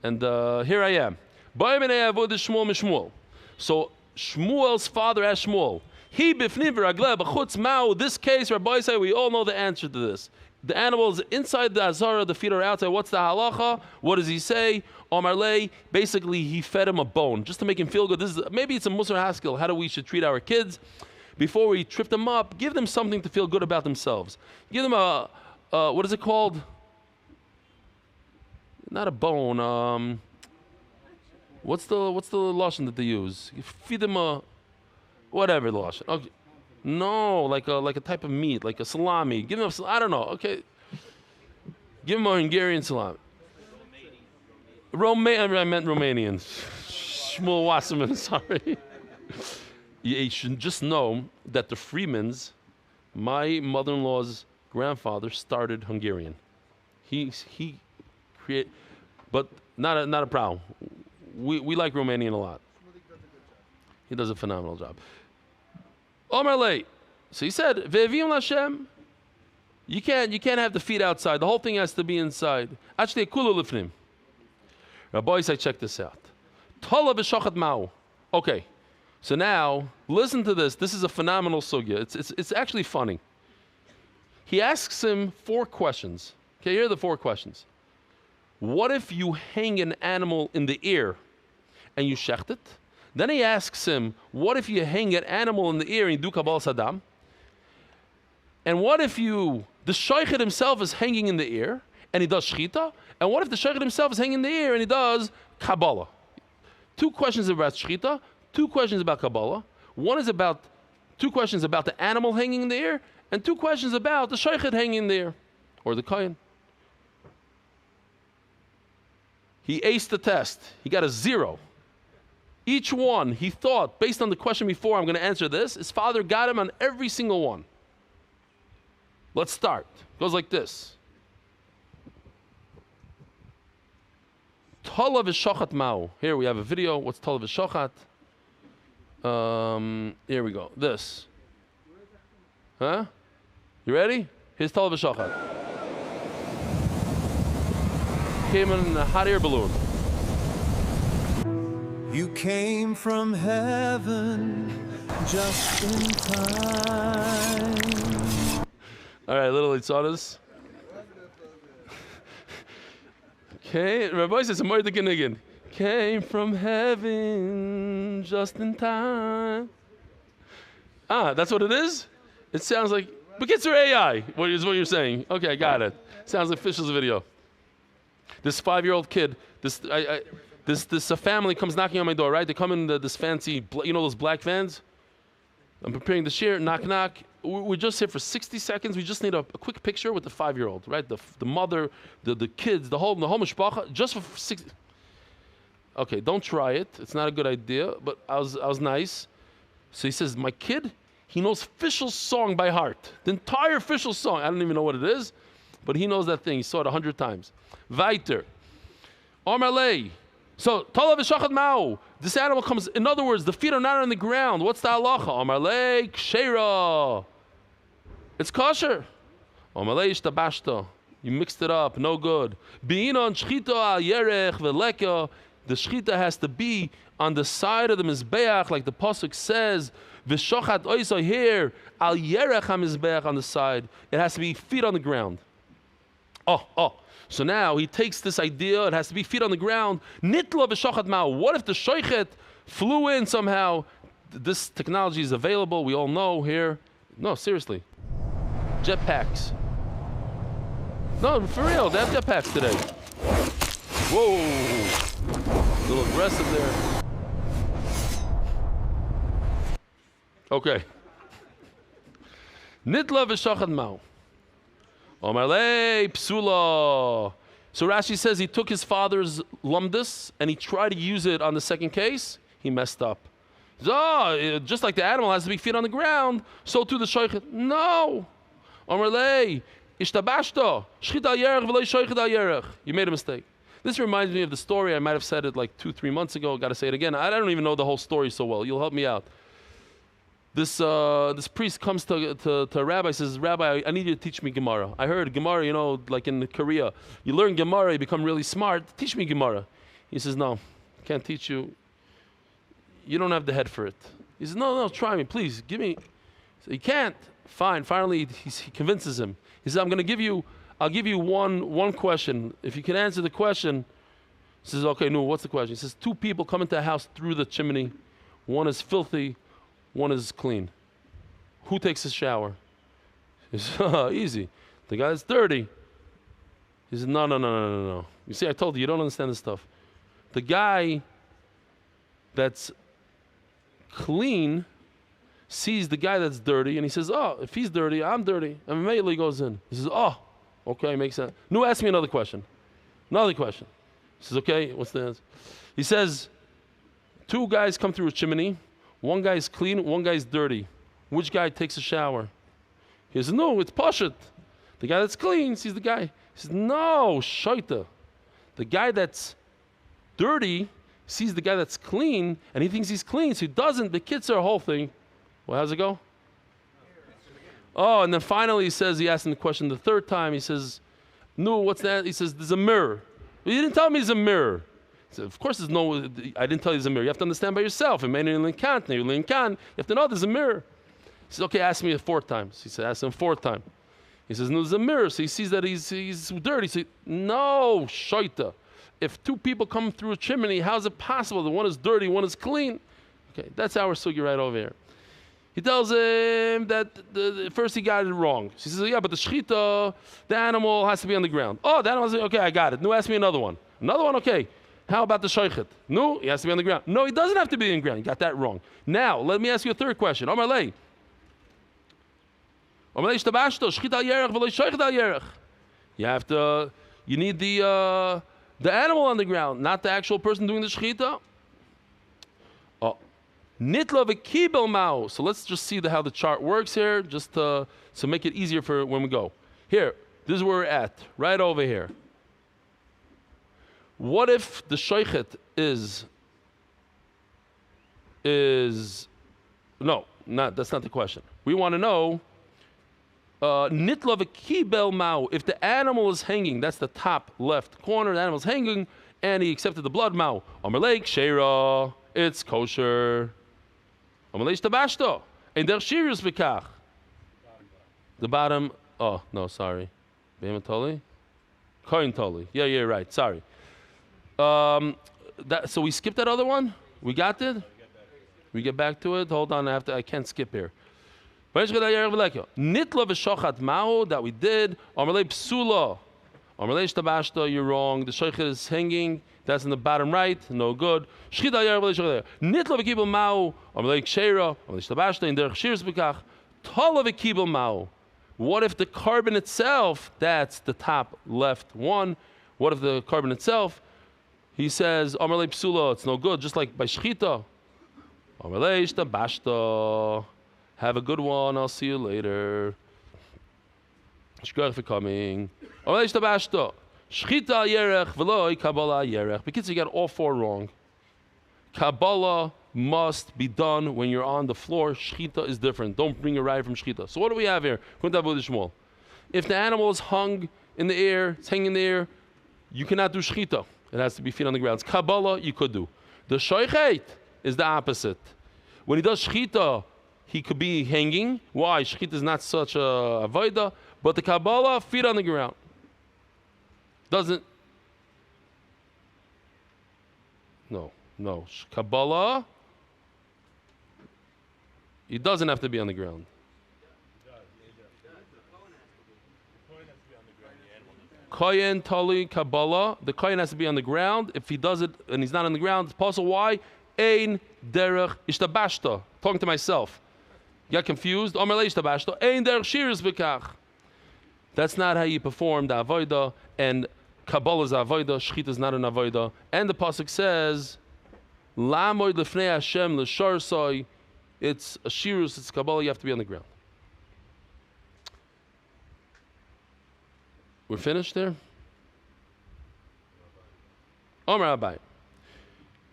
And here I am. Boy, minei avud Shmuel mishmuel. So Shmuel's father asked Shmuel, he b'fnim v'ragleh b'chutz ma'u. This case, Rabbi say, we all know the answer to this. The animal is inside the azara, the feet are outside. What's the halacha? What does he say? Omar lei, basically he fed him a bone just to make him feel good. Maybe it's a Musar Haskell, how do we should treat our kids. Before we trip them up, give them something to feel good about themselves. Give them what is it called? Not a bone. What's the lashon that they use? You feed them a whatever lashon. Okay. No, like a type of meat, like a salami. Give them I don't know. Okay. Give them a Hungarian salami. I meant Romanian. Shmuel Wasserman, sorry. You should just know that the Freemans, my mother-in-law's grandfather, started Hungarian. He create, but not a problem. We like Romanian a lot. He does a phenomenal job. Omar lei. So he said, Ve'evim Lashem. You can't have the feet outside. The whole thing has to be inside. Actually, kulu lifnim. Rabbi say, check this out. Tola v'shachat ma'u. Okay. So now, listen to this. This is a phenomenal sugya. It's actually funny. He asks him 4 questions. Okay, here are the 4 questions. What if you hang an animal in the ear and you shecht it? Then he asks him, what if you hang an animal in the ear and you do Kabbalah Saddam? And what if the shaychet himself is hanging in the ear and he does shchita? And what if the shaychet himself is hanging in the ear and he does Kabbalah? 2 questions about shchita, 2 questions about Kabbalah. 2 questions about the animal hanging in the ear, and 2 questions about the shaychet hanging in the ear, or the kohen. He aced the test. He got a 0. Each one, he thought, based on the question before, I'm going to answer this. His father got him on every single one. Let's start. It goes like this. Tala v'shachat ma'u. Here we have a video. What's tala v'shachat? Here we go. This. Huh? You ready? Here's tala v'shachat. Came in a hot air balloon. You came from heaven just in time. All right, little Itzadas. Okay, Rabbi says, again. Came from heaven just in time. That's what it is? It sounds like, but it's your AI, what is what you're saying. Okay, I got it. Sounds like Fishel's video. This 5-year-old kid, this family comes knocking on my door, right? They come in this fancy, those black vans? I'm preparing the shir, knock, knock. We're just here for 60 seconds. We just need a quick picture with the 5-year-old, right? The mother, the kids, the whole mishpacha, just for 60. Okay, don't try it. It's not a good idea, but I was nice. So he says, my kid, he knows Fishel's song by heart. The entire Fischel song. I don't even know what it is, but he knows that thing. He saw it 100 times. Weiter. Omar lei. So, Tola v'shachat ma'u. This animal comes, in other words, the feet are not on the ground. What's the halacha? Omar lei ksheira. It's kosher. Omar lei ishtabashta. You mixed it up, no good. Be'inon shchita al yerech v'leka. The shchita has to be on the side of the mizbeach, like the pasuk says. V'shachat oisa here al yerech ha-mizbeach on the side. It has to be feet on the ground. So now he takes this idea, it has to be feet on the ground. Nitla v'shachat ma'u. What if the shoichet flew in somehow? This technology is available, we all know here. No, seriously. Jetpacks. No, for real, they have jetpacks today. Whoa. A little aggressive there. Okay. Nitla v'shachat ma'u. Omar lei psula. So Rashi says he took his father's lumdus and he tried to use it on the second case. He messed up. So, just like the animal has to be feet on the ground, so too the shoichet. No. Amar lei, ishtabashto, shchit al yerech v'lo shoichet al yerech. You made a mistake. This reminds me of the story. I might have said it like 2-3 months ago. Got to say it again. I don't even know the whole story so well. You'll help me out. This priest comes to a rabbi, says, Rabbi, I need you to teach me Gemara. I heard Gemara, like in Korea, you learn Gemara, you become really smart. Teach me Gemara. He says, no, can't teach you. You don't have the head for it. He says, no, try me, please, give me. So he can't. Fine. Finally, he convinces him. He says, I'll give you one question. If you can answer the question, he says, okay, no, what's the question? He says, 2 people come into a house through the chimney. One is filthy, one is clean. Who takes a shower? He says, easy. The guy that's dirty. He says, no. You see, I told you don't understand this stuff. The guy that's clean sees the guy that's dirty, and he says, oh, if he's dirty, I'm dirty. And immediately goes in. He says, oh, okay, makes sense. No, ask me another question. Another question. He says, okay, what's the answer? He says, 2 guys come through a chimney. One guy's clean, one guy's dirty. Which guy takes a shower? He says, no, it's Pashut. The guy that's clean sees the guy. He says, no, Shaita. The guy that's dirty sees the guy that's clean, and he thinks he's clean, so he doesn't. The kids are a whole thing. Well, how's it go? Oh, and then finally he asks him the question the 3rd time. He says, no, what's that? He says, there's a mirror. Well, you didn't tell me there's a mirror. So of course there's no, I didn't tell you there's a mirror. You have to understand by yourself. You have to know there's a mirror. He says, okay, ask me a 4th time. So he said, ask him a 4th time. He says, no, there's a mirror. So he sees that he's dirty. So no, shaita. If 2 people come through a chimney, how is it possible that one is dirty, one is clean? Okay, that's our sugi right over here. He tells him that first he got it wrong. He says, yeah, but the shchita, the animal has to be on the ground. Oh, the animal, okay, I got it. No, ask me another one. Another one, okay. How about the shoichet? No, he has to be on the ground. No, he doesn't have to be on the ground. You got that wrong. Now, let me ask you a 3rd question. Amar lei. Amar lei shtabashto, shchit al yerech v'lo shoichet al yerech. You need the animal on the ground, not the actual person doing the shchita. Nitla v'kibel mao. So let's just see how the chart works here, just to make it easier for when we go. Here, this is where we're at, right over here. What if the shoichet is that's not the question. We want to know nitla v'kibel mao. If the animal is hanging, that's the top left corner. The animal's hanging, and he accepted the blood mao. Amar lei sheira, it's kosher. Amar lei shtabashto, and der shirus v'kach. The bottom. Oh no, sorry. Behemoth toli, kohen toli. Yeah, right. Sorry. So we skipped that other one. We got it. We get back to it. Hold on, I can't skip here. Nitla v'shochat mao that we did. Amalei psula. Amalei shtabashta. You're wrong. The shochet is hanging. That's in the bottom right. No good. Shchita yer v'lei shochet. Nitla v'kibel mao. Amalei kshera. Amalei shtabashta. In derech shirs b'kach. Tola v'kibel mao. What if the carbon itself? That's the top left one. What if the carbon itself? He says, Amalei psula, it's no good, just like by shchita. Amalei shtabashta. Have a good one, I'll see you later. Shkach for coming. Amalei shtabashta. Shchita yerech v'loi kabbalah yerech. Because you got all 4 wrong. Kabbalah must be done when you're on the floor. Shchita is different. Don't bring a ride from shchita. So what do we have here? If the animal is hung in the air, it's hanging in the air, you cannot do shchita. It has to be feet on the ground. It's Kabbalah, you could do. The shoichet is the opposite. When he does shchita, he could be hanging. Why? Shchita is not such a avodah, but the Kabbalah, feet on the ground. Doesn't. No. Kabbalah, he doesn't have to be on the ground. Kohen Tali Kabbalah, the Kohen has to be on the ground. If he does it and he's not on the ground, it's possible. Why? Ein derech ishtabashta. Talking to myself. Got confused? Omer le ishtabashta. Ein derech shiris b'kach. That's not how you perform the avodah. And Kabbalah is avodah. Shchita is not an avodah. And the pasuk says, Lamoy lefnei Hashem l'sharsai. It's a shirus, it's Kabbalah, you have to be on the ground. We're finished there? Omar Abai.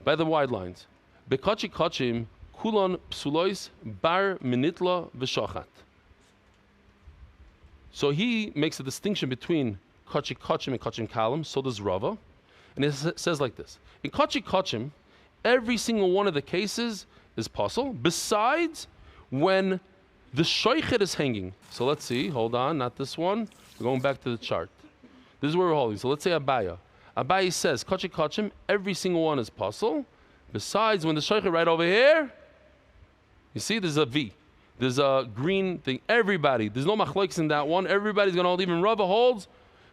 By the wide lines. Bekachi kachim kulon psulois bar minitla v'shachat. So he makes a distinction between kachi kachim and kachim kalim, so does Rava. And it says like this. In kachi kachim, every single one of the cases is possible, besides when the shoichet is hanging. So let's see, hold on, not this one. We're going back to the chart. This is where we're holding. So let's say Abaya. Abaya says, kachi kachim, every single one is possible, besides when the shoichet right over here, you see there's a V. There's a green thing. Everybody, there's no machlokes in that one. Everybody's going to hold, even Rava holds,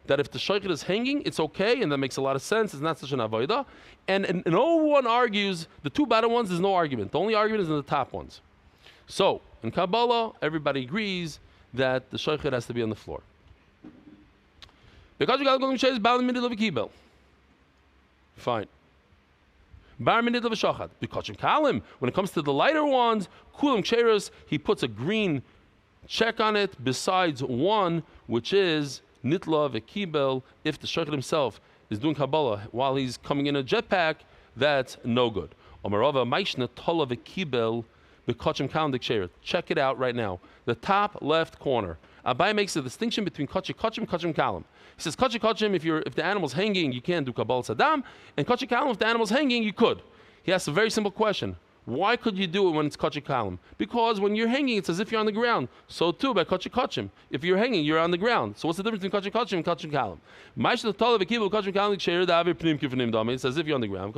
that if the shoichet is hanging, it's okay, and that makes a lot of sense. It's not such an avodah. And no one argues, the two bottom ones, there's no argument. The only argument is in the top ones. So, in Kabbalah, everybody agrees that the shoichet has to be on the floor. Fine. When it comes to the lighter ones, kulam ksheros, he puts a green check on it, besides one, which is nitla v'kibel. If the shoichet himself is doing Kabbalah while he's coming in a jetpack, that's no good. Check it out right now. The top left corner. Abai makes a distinction between kachi kachim and kachim kalim. He says kachi kachim, if the animal's hanging, you can't do Kabbalah Saddam, and kachi kalim, if the animal's hanging, you could. He asks a very simple question. Why could you do it when it's kachi kalim? Because when you're hanging, it's as if you're on the ground. So too by kachi kachim. If you're hanging, you're on the ground. So what's the difference between kachi kachim and kachim kalim? It's as if you're on the ground.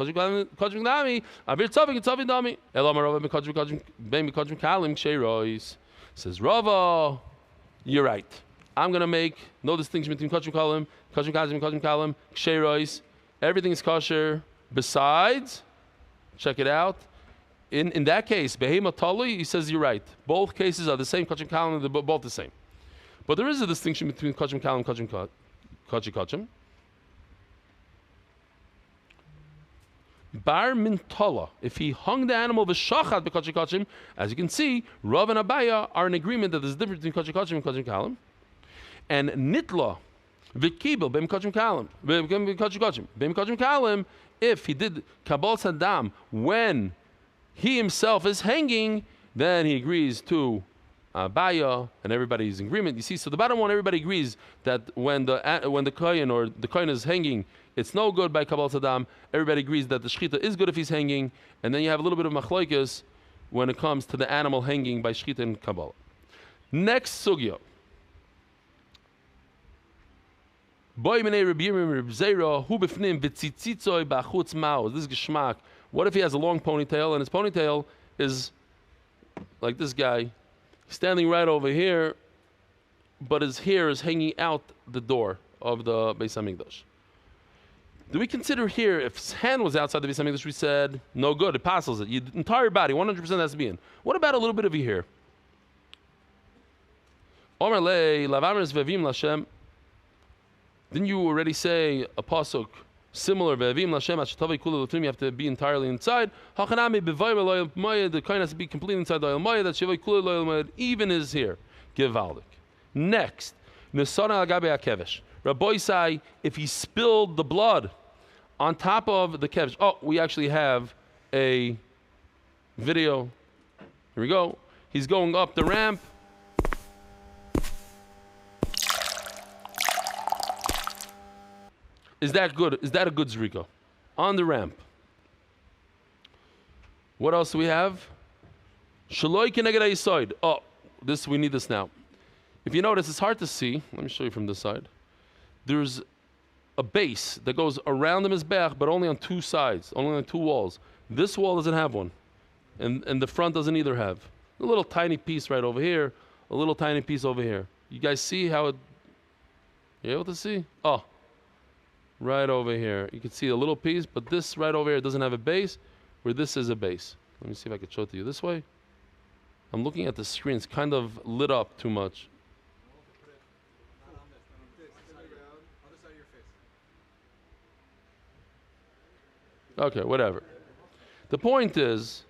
Says Rava, you're right. I'm going to make no distinction between kachim kalim, and kachim kalim, ksherois. Everything is kosher. Besides, check it out. In that case, behema talui, he says you're right. Both cases are the same, kachim kalim, they're both the same. But there is a distinction between kachim kalim and kachim. Bar mintala, if he hung the animal v'shachat b'kachim kachim, as you can see, Rav and Abaya are in agreement that there's a difference between kachim kachim and kachim kalim. And nitla v'kibel b'im kachim kalim, b'im kachim kalim, if he did Kabbalah Saddam when he himself is hanging, then he agrees to Abaya, and everybody's in agreement. You see, so the bottom one, everybody agrees that when the kohen or the kohen is hanging, it's no good by Kabbalah Saddam. Everybody agrees that the shechita is good if he's hanging, and then you have a little bit of machlokes when it comes to the animal hanging by shechita and Kabbalah. Next sugya. This is geschmack. What if he has a long ponytail and his ponytail is like this guy, standing right over here, but his hair is hanging out the door of the Beis Hamikdash? Do we consider here, if his hand was outside the Beis Hamikdash, we said, no good, it passes it. Your entire body, 100% has to be in. What about a little bit of your hair? Omer lei, lavamers vevim lashem. Didn't you already say a pasuk similar? Vevim lashem ashtavi kula l'trim. You have to be entirely inside. Hachanami b'vayim loyal moed. The kohen has to be completely inside the loyal moed. That shivay kula loyal moed even is here. Givaldik. Next, nesana agabe hakevesh. Rabbi say if he spilled the blood on top of the kevesh. Oh, we actually have a video. Here we go. He's going up the ramp. Is that good? Is that a good zrika? On the ramp. What else do we have? Shaloi keneged ha'yisoid. Oh, we need this now. If you notice, it's hard to see. Let me show you from this side. There's a base that goes around the mizbeach, but only on two sides, only on two walls. This wall doesn't have one, and the front doesn't either have. A little tiny piece right over here, a little tiny piece over here. You guys see how it? You able to see? Oh. Right over here. You can see a little piece, but this right over here doesn't have a base, where this is a base. Let me see if I can show it to you this way. I'm looking at the screen. It's kind of lit up too much. Okay, whatever. The point is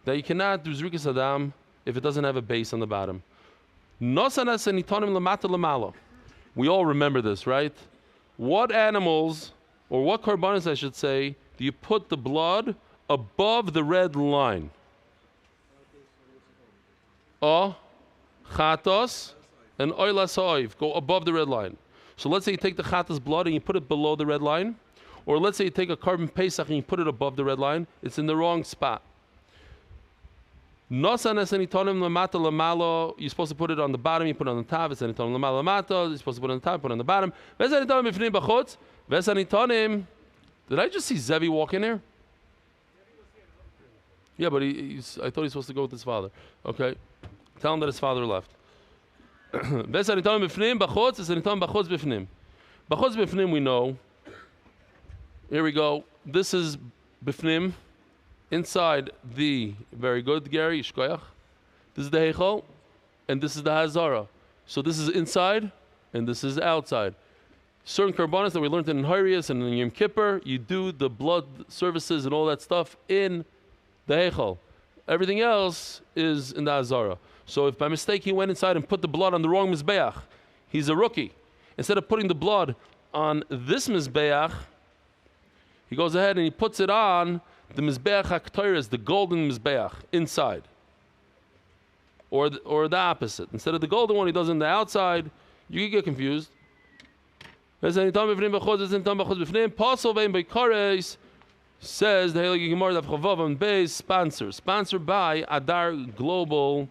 that you cannot do Zrikas Adam if it doesn't have a base on the bottom. We all remember this, right? What animals, or what korbanos I should say, do you put the blood above the red line? Chatos and oilas ha'oiv go above the red line. So let's say you take the chatas blood and you put it below the red line, or let's say you take a carbon pesach and you put it above the red line. It's in the wrong spot. You're supposed to put it on the bottom, you put it on the top. You're supposed to put it on the top, put it on the bottom. Did I just see Zevi walk in there? Yeah, but I thought he's supposed to go with his father. Okay. Tell him that his father left. We know. Here we go. This is bifnim. Inside the, very good, Gary, Shkoyach. This is the Heichal, and this is the Hazara. So this is inside, and this is outside. Certain karbanos that we learned in Harius and in Yom Kippur, you do the blood services and all that stuff in the Heichal. Everything else is in the Hazara. So if by mistake he went inside and put the blood on the wrong Mizbeach, he's a rookie. Instead of putting the blood on this Mizbeach, he goes ahead and he puts it on the Mizbeach HaKtoiris, the golden Mizbeach, inside. Or the opposite. Instead of the golden one, he does it on the outside. You can get confused. Says the Heilige Gemara Daf Amud Beis, sponsored by Adar Global,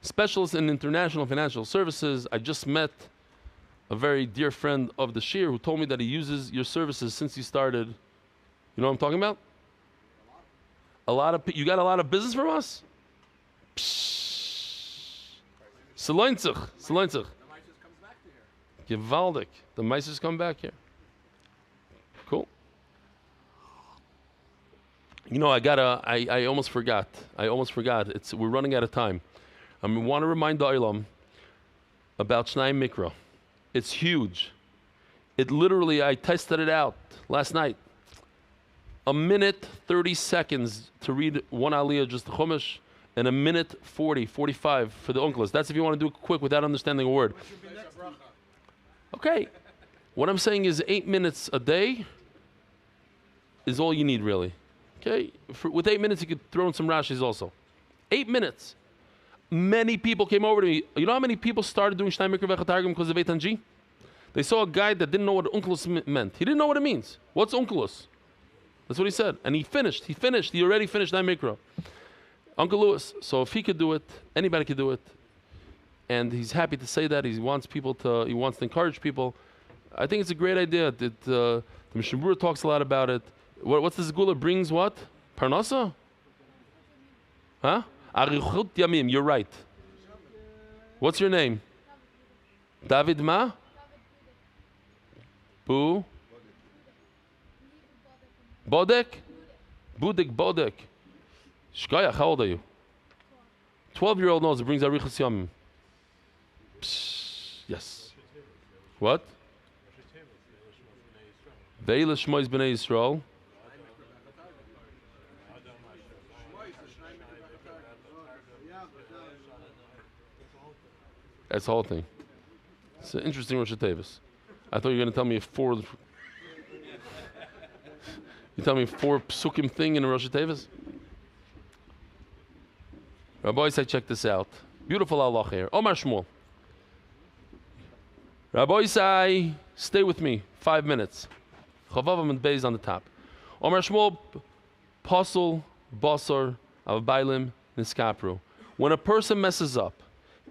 specialist in international financial services. I just met a very dear friend of the Shir who told me that he uses your services since you started. You know what I'm talking about? You got a lot of business from us? Seleinzich. Gewaldig. The Meisters come back here. Cool. You know, I almost forgot. We're running out of time. I want to remind the Olam about Shnai Mikra. It's huge. It literally, I tested it out last night. A minute, 30 seconds to read one aliyah, just the Chumash, and a minute 45 for the uncles. That's if you want to do it quick without understanding a word. Okay. What I'm saying is 8 minutes a day is all you need, really. Okay? With 8 minutes, you could throw in some Rashis also. 8 minutes. Many people came over to me. You know how many people started doing Shnai Mikra Vechatargum because of Eitan? They saw a guy that didn't know what Unkelus meant. He didn't know what it means. What's Unkelus? That's what he said. And he finished. He already finished Shnai Mikra. Uncle Lewis. So if he could do it, anybody could do it. And he's happy to say that. He wants to encourage people. I think it's a great idea. The Mishnah Berurah talks a lot about it. What's this Gula brings what? Parnasa? Huh? Arichut Yamim, you're right. What's your name? David Ma? Bu? Bodek? Bodek. Shkaya, how old are you? 12-year-old knows it brings Arichut Yamim. Yes. What? Ve'ila Shmois B'nai Yisrael. That's the whole thing. It's an interesting Rosh Hashanah. I thought you were going to tell me you tell me 4 psukim thing in Rosh Hashanah. Rabbi say, check this out. Beautiful Allah here. Omar Shmuel. Rabbi say, stay with me 5 minutes. Chavav Amud Beis on the top. Omar Shmuel, Pasul, Basar, Avbailim, Niskapru. When a person messes up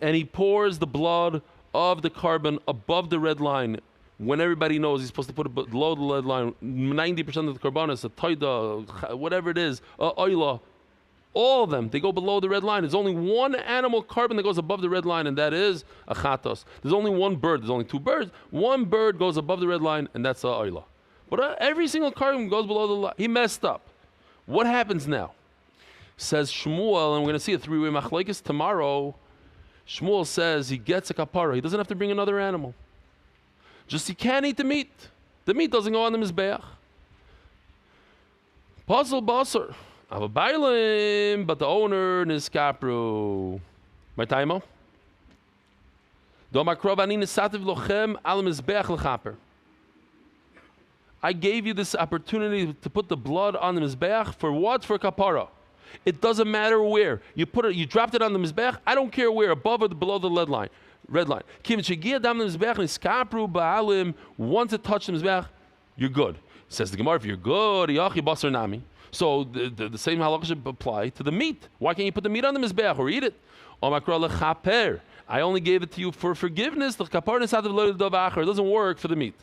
and he pours the blood of the carbon above the red line, when everybody knows he's supposed to put it below the red line, 90% of the carbonas, a taida, whatever it is, oila, all of them, they go below the red line. There's only one animal carbon that goes above the red line, and that is a chatos. There's only one bird. There's only 2 birds. One bird goes above the red line, and that's a oila. But every single carbon goes below the line. He messed up. What happens now? Says Shmuel, and we're going to see a 3-way machlokes tomorrow. Shmuel says he gets a kapara. He doesn't have to bring another animal. Just he can't eat the meat. The meat doesn't go on the mizbeach. Puzzle Basar. I have a bailim, but the owner niskapru. My timer. I gave you this opportunity to put the blood on the mizbeach for what? For kapara. It doesn't matter where you put it. You dropped it on the mizbeach. I don't care where, above or below the red line. Once it touched the mizbeach, you're good. Says the Gemara, if you're good, so the same halakha should apply to the meat. Why can't you put the meat on the mizbeach or eat it? I only gave it to you for forgiveness. It doesn't work for the meat.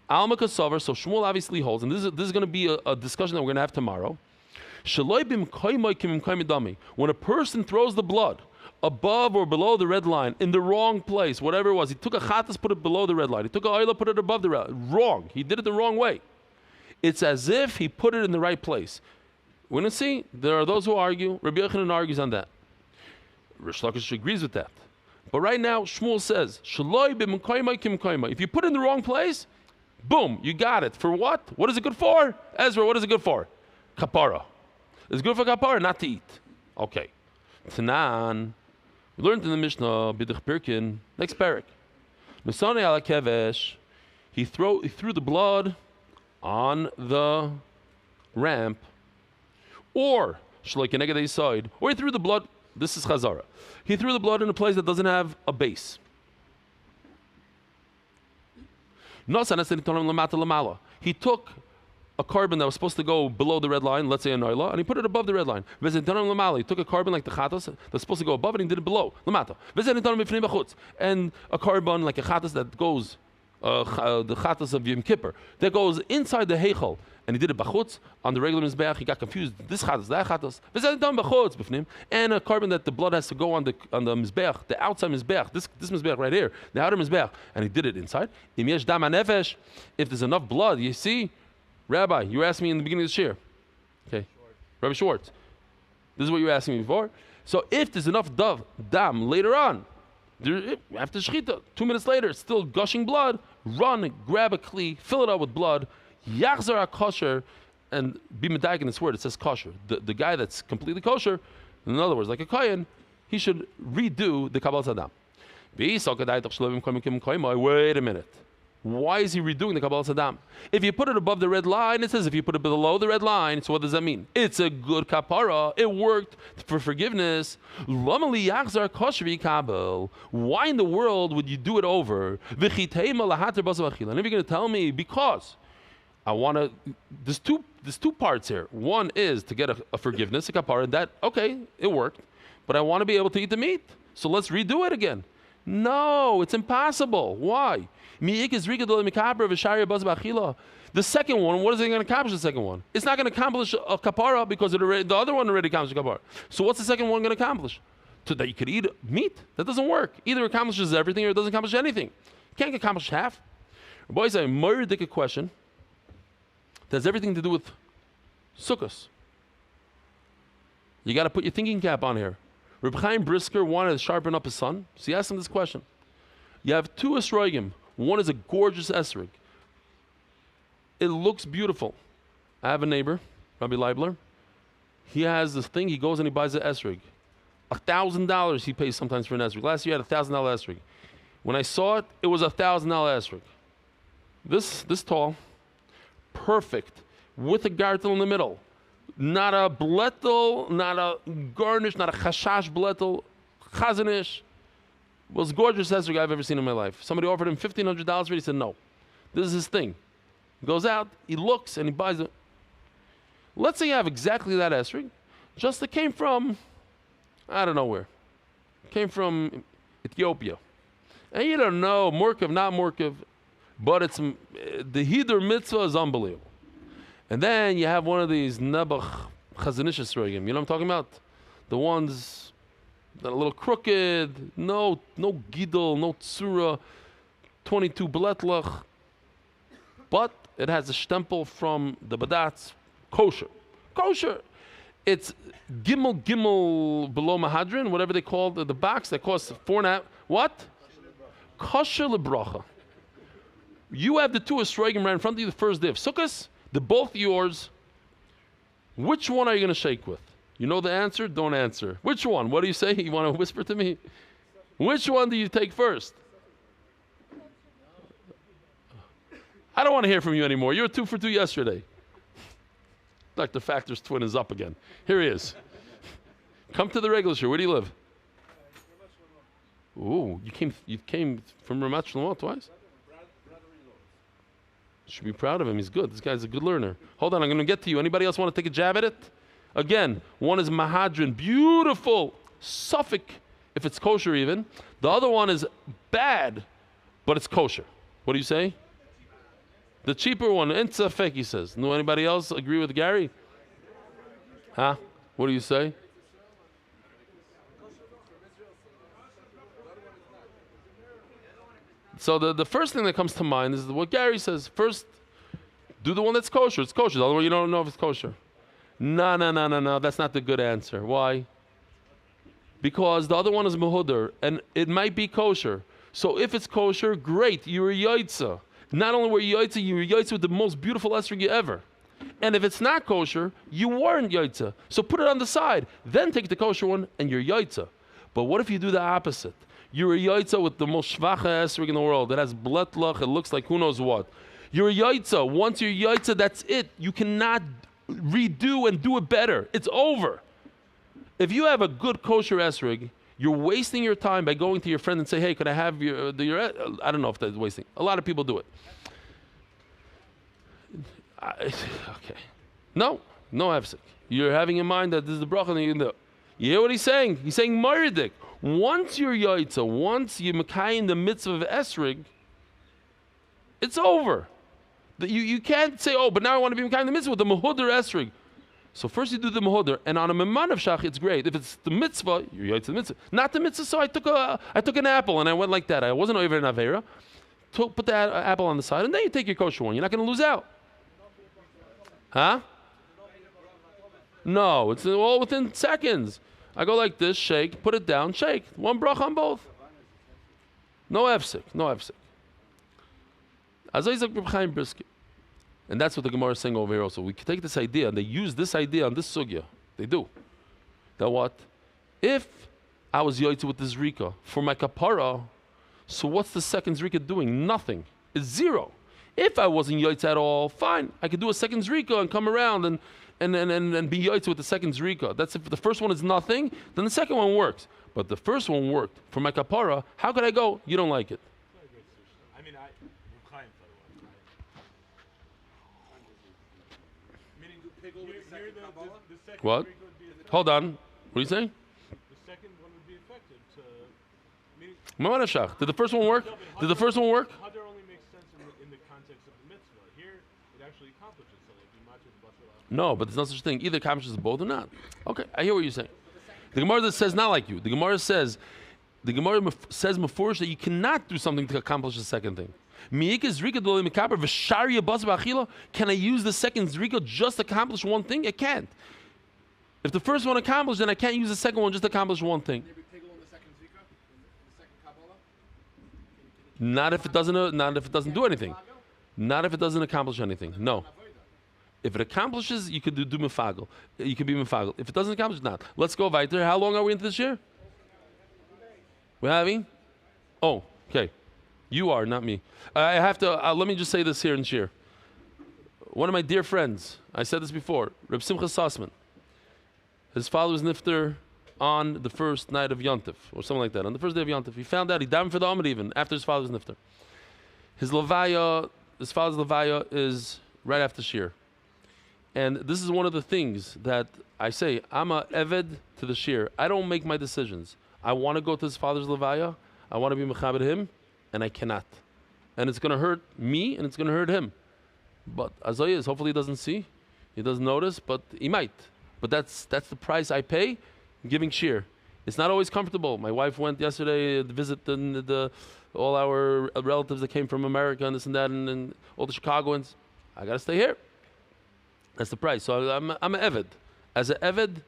Alma Kasavar, so Shmuel obviously holds, and this is going to be a discussion that we're going to have tomorrow. When a person throws the blood above or below the red line in the wrong place, whatever it was, he took a chatas, put it below the red line. He took a oila, put it above the red line. Wrong. He did it the wrong way. It's as if he put it in the right place. We're going to see. There are those who argue. Rabbi Yochanan argues on that. Rish Lakish agrees with that. But right now, Shmuel says, if you put it in the wrong place, boom, you got it. For what? What is it good for? Ezra, what is it good for? Kapara. It's good for kapara, not to eat. Okay. Tanan. We learned in the Mishnah, Bidach Birkin, next parak. Nusane ala kevesh. He threw the blood on the ramp, or shloikeneged side, or he threw the blood. This is chazara. He threw the blood in a place that doesn't have a base. He took a carbon that was supposed to go below the red line, let's say a noila, and he put it above the red line. He took a carbon like the chatas that's supposed to go above it and he did it below. And a carbon like a chatas that goes, the chatas of Yom Kippur, that goes inside the heichal. And he did it bachutz on the regular mizbeach. He got confused. This chatas, that chatas. And a carbon that the blood has to go on the mizbeach, the outside mizbeach. This mizbeach right here, the outer mizbeach. And he did it inside. If there's enough blood, you see, Rabbi, you asked me in the beginning of this year. Okay, Rabbi Schwartz. This is what you were asking me before. So if there's enough dam later on, after shechita, 2 minutes later, it's still gushing blood. Run, grab a kli, fill it up with blood. Yachzar kosher, and be medayik in this word. It says kosher. The guy that's completely kosher, in other words, like a kohen, he should redo the kabbalas hadam. Wait a minute. Why is he redoing the kabbalas hadam? If you put it above the red line, it says if you put it below the red line. So what does that mean? It's a good kapara. It worked for forgiveness. Why in the world would you do it over? And if you're going to tell me because I want to, there's two parts here. One is to get a forgiveness, a kapara, and that, okay, it worked. But I want to be able to eat the meat. So let's redo it again. No, it's impossible. Why? The second one, what is it going to accomplish the second one? It's not going to accomplish a kapara because the other one already accomplished a kapara. So what's the second one going to accomplish? So that you could eat meat? That doesn't work. Either it accomplishes everything or it doesn't accomplish anything. You can't accomplish half. Boys, a murdic question that has everything to do with sukkahs. You got to put your thinking cap on here. Reb Chaim Brisker wanted to sharpen up his son, so he asked him this question. You have two esrogim. One is a gorgeous esrog. It looks beautiful. I have a neighbor, Rabbi Leibler. He has this thing. He goes and he buys an esrog. $1,000 he pays sometimes for an esrog. Last year I had $1,000 esrog. When I saw it, it was $1,000 esrog. This tall, perfect, with a gartel in the middle. Not a blettel, not a garnish, not a chashash blettel, chazanish. Most gorgeous esrog I've ever seen in my life. Somebody offered him $1,500 for it. He said no. This is his thing. He goes out, he looks, and he buys it. Let's say you have exactly that esrog, just it came from, I don't know where. It came from Ethiopia. And you don't know, Murkav, not Murkav, but it's the Hidur mitzvah is unbelievable. And then you have one of these Nebuch Chazanish esrogim. You know what I'm talking about? The ones that are a little crooked, no gidol, no tsura, 22 bletlach, but it has a stempel from the badatz, kosher. It's gimel below mahadrin, whatever they call the box that costs 4.5. What? Kosher lebracha. You have the two esrogim right in front of you, the first day of Sukkot. They're both yours. Which one are you going to shake with? You know the answer? Don't answer. Which one? What do you say? You want to whisper to me? Which one do you take first? I don't want to hear from you anymore. You were 2 for 2 yesterday. Dr. Factor's twin is up again. Here he is. Come to the regular show. Where do you live? Ooh, you came from Ramat Shlomo twice? Should be proud of him. He's good. This guy's a good learner. Hold on, I'm going to get to you. Anybody else want to take a jab at it? Again, one is Mahadran, beautiful, Suffolk, if it's kosher even. The other one is bad, but it's kosher. What do you say? The cheaper one, Entzafek, he says. No, anybody else agree with Gary? Huh? What do you say? So the first thing that comes to mind is what Gary says. First, do the one that's kosher. It's kosher. The other one, you don't know if it's kosher. No. That's not the good answer. Why? Because the other one is mehudar, and it might be kosher. So if it's kosher, great. You were yaitza. Not only were you yaitza, you were yaitza with the most beautiful esrog ever. And if it's not kosher, you weren't yaitza. So put it on the side. Then take the kosher one, and you're yaitza. But what if you do the opposite? You're a yaitza with the most shvacha esrog in the world. It has bletlach. It looks like who knows what. You're a yaitza. Once you're yaitza, that's it. You cannot redo and do it better. It's over. If you have a good kosher esrog, you're wasting your time by going to your friend and say, hey, could I have your I don't know if that's wasting. A lot of people do it. Okay. No hefsek. You're having in mind that this is the bracha and you can do. You hear what he's saying? He's saying Maridik. Once you're yaitza, once you makai in the mitzvah of esrog, it's over. You can't say, oh, but now I want to be makai in the mitzvah with the mehudar esrog. So first you do the mehudar, and on a meman of shach, it's great. If it's the mitzvah, you're yaitza the mitzvah. Not the mitzvah, so I took an apple and I went like that. I wasn't over in avera. Put the apple on the side, and then you take your kosher one. You're not going to lose out. Huh? No, it's all within seconds. I go like this, shake, put it down, shake. One brach on both. No efsik. And that's what the Gemara is saying over here also. We can take this idea, and they use this idea on this sugya. They do. That what? If I was yoytze with this zrika for my kapara, so what's the second zrika doing? Nothing. It's zero. If I wasn't yoytze at all, fine. I could do a second zrika and come around and be yoytze with the second zrika. That's if the first one is nothing, then the second one works. But the first one worked for my kapara. How could I go? You don't like it. I mean, What? Hold on. What are you saying? The second one would be effective to. Mamanashach. Did the first one work? Did the first one work? Hadar only makes sense in the context of the mitzvah. Here, it actually accomplishes something. No, but there's no such thing. Either accomplishes both or not. Okay, I hear what you're saying. The Gemara says not like you. The Gemara says mafurish that you cannot do something to accomplish the second thing. Can I use the second zrika just to accomplish one thing? I can't. If the first one accomplished, then I can't use the second one just to accomplish one thing. Not if it doesn't do anything. Not if it doesn't accomplish anything. No. If it accomplishes, you could do mefagel. You could be mefagel. If it doesn't accomplish, not. Let's go weiter. How long are we into this year? We're having? Oh, okay. You are, not me. I have to, let me just say this here in Shir. One of my dear friends, I said this before, Reb Simchas HaChag. His father was nifter on the first night of Yontif, or something like that. On the first day of Yontif. He found out, he davened for the Amud even, after his father was nifter. His father's levaya is right after Shir. And this is one of the things that I say, I'm a eved to the Shir. I don't make my decisions. I want to go to his father's levaya. I want to be mechabed him. And I cannot. And it's going to hurt me and it's going to hurt him. But Azayah is, hopefully he doesn't see, he doesn't notice, but he might. But that's the price I pay giving shir. It's not always comfortable. My wife went yesterday to visit all our relatives that came from America and this and that and all the Chicagoans. I got to stay here. That's the price. So I'm an eved. As an eved,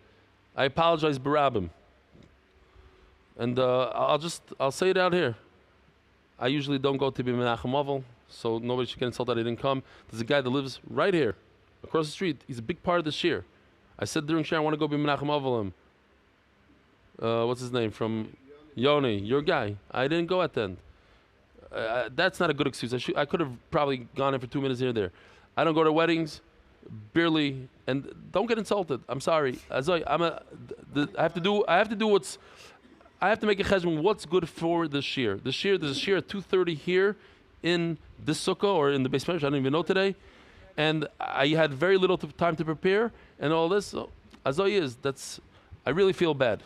I apologize barabim. And I'll say it out here. I usually don't go to be Menachem Oval, so nobody should get insulted that I didn't come. There's a guy that lives right here, across the street. He's a big part of the shir. I said during share I want to go be Menachem Avalim. What's his name from Yoni? Your guy. I didn't go at the end. That's not a good excuse. I could have probably gone in for 2 minutes here and there. I don't go to weddings, barely, and don't get insulted. I'm sorry. I have to do what's. I have to make a cheshbon what's good for the shir. There's a shir at 2:30 here in this sukkah or in the Beis Medrash. I don't even know today, and I had very little time to prepare and all this. So, Azoy is I really feel bad,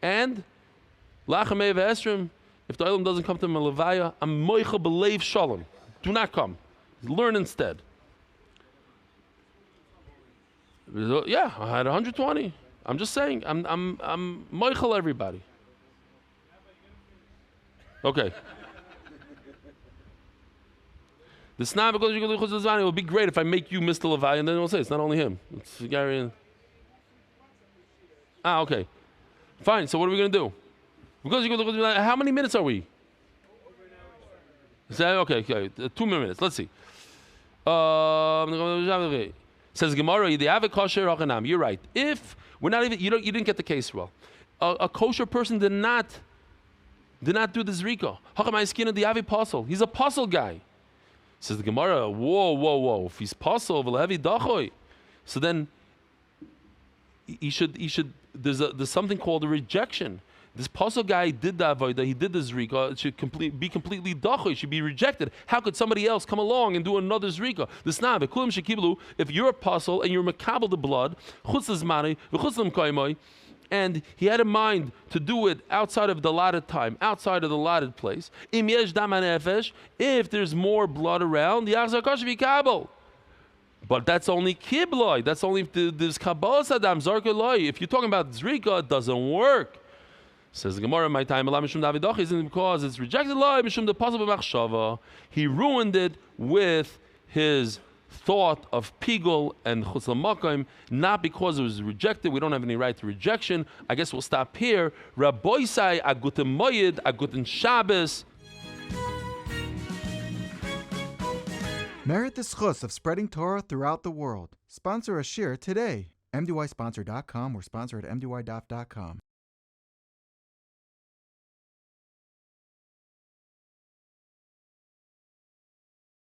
and lachamei ve'esrim. If the Olam doesn't come to Melevaya, I'm moicha b'leiv shalom. Do not come. Learn instead. Yeah, I had 120. I'm just saying. I'm moichel everybody. Okay. The snab because it would be great if I make you Mr. Levaya, and then we'll say it's not only him. It's Gary. Okay. Fine. So what are we gonna do? Because how many minutes are we? Okay, 2 minutes. Let's see. Says Gemara, you're right. If we're not even, you didn't get the case well. A kosher person did not do the zrika. He's a puzzle guy. Says the Gemara, whoa. If he's puzzle, so then he should. There's something called a rejection. This puzzle guy did the avodah, he did the zrika. It should be completely dachoy. It should be rejected. How could somebody else come along and do another zrika? The snav, if you're a puzzle and you're makabel the blood, and he had in mind to do it outside of the allotted time, outside of the allotted place. If there's more blood around, but that's only kibloi. That's only if there's kabbalah sadam zarkeloi. If you're talking about zrika, it doesn't work. Says the Gemara, my time isn't because it's rejected law. He ruined it with his thought of pigul and chutz l'makom, not because it was rejected. We don't have any right to rejection. I guess we'll stop here. Rabboisai aguten moed aguten Shabbos. Merit the schus of spreading Torah throughout the world. Sponsor a shir today. MDYsponsor.com or sponsor at MDYDaf.com.